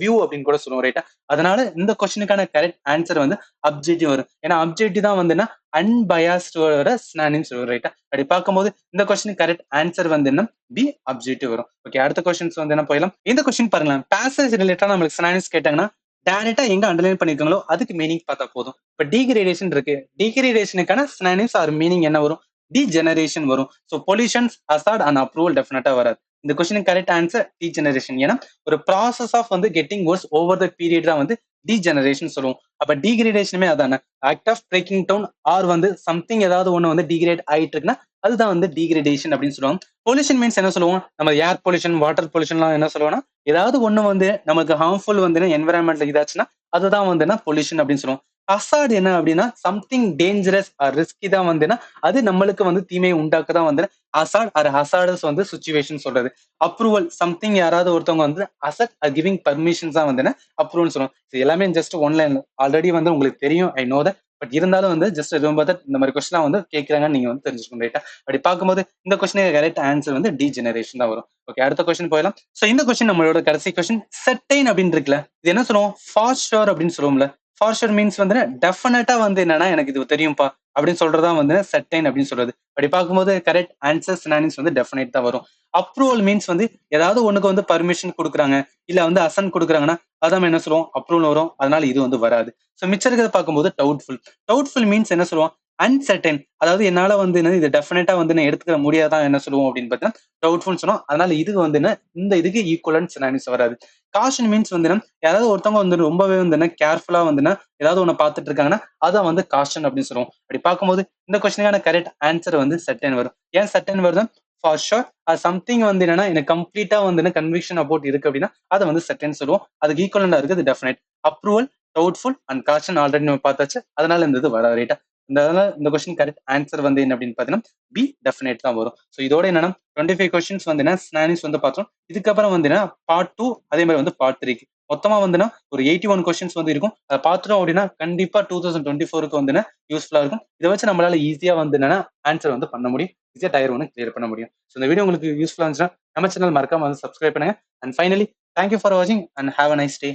வியூ அப்படின்னு கூட சொல்லுவோம். ரைட்டா? அதனால இந்த கொஸ்டினுக்கான கரெக்ட் ஆன்சர் வந்து அப்ஜெக்டிவ் வரும். ஏன்னா அப்ஜெக்டிவ் தான் வந்து என்ன அன்பயாஸ்டோட சினானிம்ஸ் சொல்லுவோம். ரைட்டா? அப்படி பார்க்கும்போது இந்த கொஸ்டினுக்கு கரெக்ட் ஆன்சர் வந்து என்ன பி அப்ஜெக்டிவ் வரும். ஓகே, அடுத்த கொஸ்டின்ஸ் வந்து என்ன போயிடலாம். இந்த கொஸ்டின் பாருங்களேன். பேசேஜ் ரிலேட்டடா நம்மளுக்கு சினானிம்ஸ் கேட்டாங்கன்னா டைரக்டா எங்க அண்டர்லைன் பண்ணிருக்காங்களோ அதுக்கு மீனிங் பார்த்தா போதும். இப்ப டீகிரேடேஷன் இருக்கு. டீகிரேடேஷனுக்கான சினானிம்ஸ் ஆர் மீனிங் என்ன வரும்? டீஜெனரேஷன் வரும். So pollutions, hazard and approval டெஃபினட்டா வராது. இந்த கொஸ்டினுக்கு கரெக்ட் ஆன்சர் டீஜெனரேஷன். ஏன்னா ஒரு ப்ராசஸ் ஆஃப் வந்து getting worse over the period தான் வந்து டீஜெனரேஷன் சொல்லுவோம். அப்ப டீகிரேடேஷனுமே அதானே. Act of breaking down or வந்து சம்திங் ஏதாவது ஒண்ணு வந்து டீகிரேட் ஆயிட்டு இருக்குன்னா அதுதான் வந்து டீகிரேடேஷன் அப்படின்னு சொல்லுவாங்க. பொல்யூஷன் மீன்ஸ் என்ன சொல்லுவோம்? நம்ம ஏர் பொல்யூஷன், வாட்டர் பொல்யூஷன்லாம் என்ன சொல்லுவோம்னா, ஏதாவது ஒண்ணு வந்து நமக்கு ஹார்ம்ஃபுல் வந்து என்விரான்மெண்ட்ல இதாச்சுன்னா அதுதான் வந்து பொல்யூஷன் அப்படின்னு சொல்லுவோம். ஹசார்ட் என்ன அப்படின்னா சம்திங் டேஞ்சரஸ் ஆர் ரிஸ்கி தான் வந்துன்னா அது நம்மளுக்கு வந்து தீமையை உண்டாக்க தான் வந்து ஹசார்ட் ஆர் ஹசார்டஸ் வந்து சுச்சுவேஷன் சொல்றது. அப்ரூவல் சம்திங் யாராவது ஒருத்தவங்க வந்து அசட் கிவிங் பர்மிஷன்ஸ் தான் வந்து அப்ரூவல் சொல்லுவோம். இது எல்லாமே ஜஸ்ட் ஒன்லைன் ஆல்ரெடி வந்து உங்களுக்கு தெரியும். I know that. பட் இருந்தாலும் வந்து ஜஸ்ட் ரிமெம்பர் தட் இந்த மாதிரி கொஸ்டின் வந்து கேட்கறாங்கன்னு நீங்க வந்து தெரிஞ்சுக்கணும். ரைட்டா? அப்படி பார்க்கும்போது இந்த கொஸ்டினுக்கு கரெக்ட் ஆன்சர் வந்து டி ஜெனரேஷன் தான் வரும். ஓகே, அடுத்த கொஸ்டின் போயிடலாம். சோ இந்த கொஸ்டின் நம்மளோட கடைசி கொஸ்டின் செர்டைன் அப்படின்னு இருக்குல்ல. இது என்ன சொல்லுவோம்? ஃபார் ஷூர் அப்படின்னு சொல்லுவோம்ல. ஃபார் ஷூர் மீன்ஸ் வந்து டெஃபினட்டா வந்து என்னன்னா எனக்கு இது தெரியும்பா அப்படின்னு சொல்றதா வந்து செர்டைன் அப்படின்னு சொல்றது. அப்படி பார்க்கும்போது கரெக்ட் ஆன்சர் சினானிம்ஸ் வந்து டெஃபினைட் தான் வரும். அப்ரூவல் மீன்ஸ் வந்து ஏதாவது ஒண்ணுக்கு வந்து பர்மிஷன் கொடுக்குறாங்க, இல்ல வந்து அசன்ட் கொடுக்குறாங்கன்னா அதான் என்ன சொல்லுவோம்? அப்ரூவல் வரும். அதனால இது வந்து வராது. சோ மிச்சம் இருக்கிறத பார்க்கும்போது டவுட்ஃபுல். டவுட்ஃபுல் மீன்ஸ் என்ன சொல்லுவோம்? அன்சர்டைன். அதாவது என்னால வந்து என்ன இது டெஃபினட்டா வந்து நான் எடுத்துக்க முடியாதான் என்ன சொல்லுவோம் அப்படின்னு பார்த்தீங்கன்னா டவுட்ஃபுல் சொன்னோம். அதனால இது வந்து என்ன இந்த இதுக்கு ஈக்குவலன்ட் சினானிம்ஸ் வராது. காஷன் மீன்ஸ் வந்து என்ன யாராவது ஒருத்தவங்க வந்து ரொம்பவே வந்து என்ன கேர்ஃபுல்லா வந்து என்ன ஏதாவது ஒண்ணு பார்த்துட்டு இருக்காங்கன்னா அதான் வந்து காஷன் அப்படின்னு சொல்லுவோம். அப்படி பார்க்கும்போது இந்த கொஸ்டினுக்கான கரெக்ட் ஆன்சர் வந்து செர்டைன் வரும். ஏன் செர்டைன் வருது? ஃபார் ஷூர் சம்திங் வந்து என்னன்னா எனக்கு கம்ப்ளீட்டா வந்து கன்விக்ஷன் அபவுட் இருக்கு அப்படின்னா அதை வந்து செர்டைன் சொல்லுவோம். அதுக்கு ஈக்குவலண்டா இருக்குது definite. Approval, doubtful and caution already நம்ம பார்த்தாச்சு. அதனால இந்த இது வராது. ரைட்டா? இந்த கொஸ்டின் கரெக்ட் ஆன்சர் வந்து என்ன அப்படின்னு பாத்தீங்கன்னா பி டெஃபினைட் தான் வரும். சோ இதோட என்னன்னா 25 கொஸ்டின்ஸ் வந்து என்ன ஸ்னானிஸ் வந்து பார்த்தோம். இதுக்கப்புறம் வந்து என்ன பார்ட் 2 அதே மாதிரி வந்து பார்ட் 3 மொத்தமா வந்துன்னா ஒரு 81 கொஸ்டின்ஸ் வந்து இருக்கும். அதை பார்த்துட்டோம் அப்படின்னா கண்டிப்பா 2024க்கு வந்து யூஸ்ஃபுல்லா இருக்கும். இதை வச்சு நம்மளால ஈஸியா வந்து என்னன்னா ஆன்சர் வந்து பண்ண முடியும். ஈஸியா டயர் ஒன்று கிளியர் பண்ண முடியும். ஸோ இந்த வீடியோ உங்களுக்கு யூஸ்ஃபுல்லா இருந்துச்சுன்னா நம்ம சேனல் மறக்காம வந்து சப்ஸ்கிரைப் பண்ணுங்க. அண்ட் ஃபைனலி தேங்க்யூ ஃபார் வாட்சிங் and have a nice day.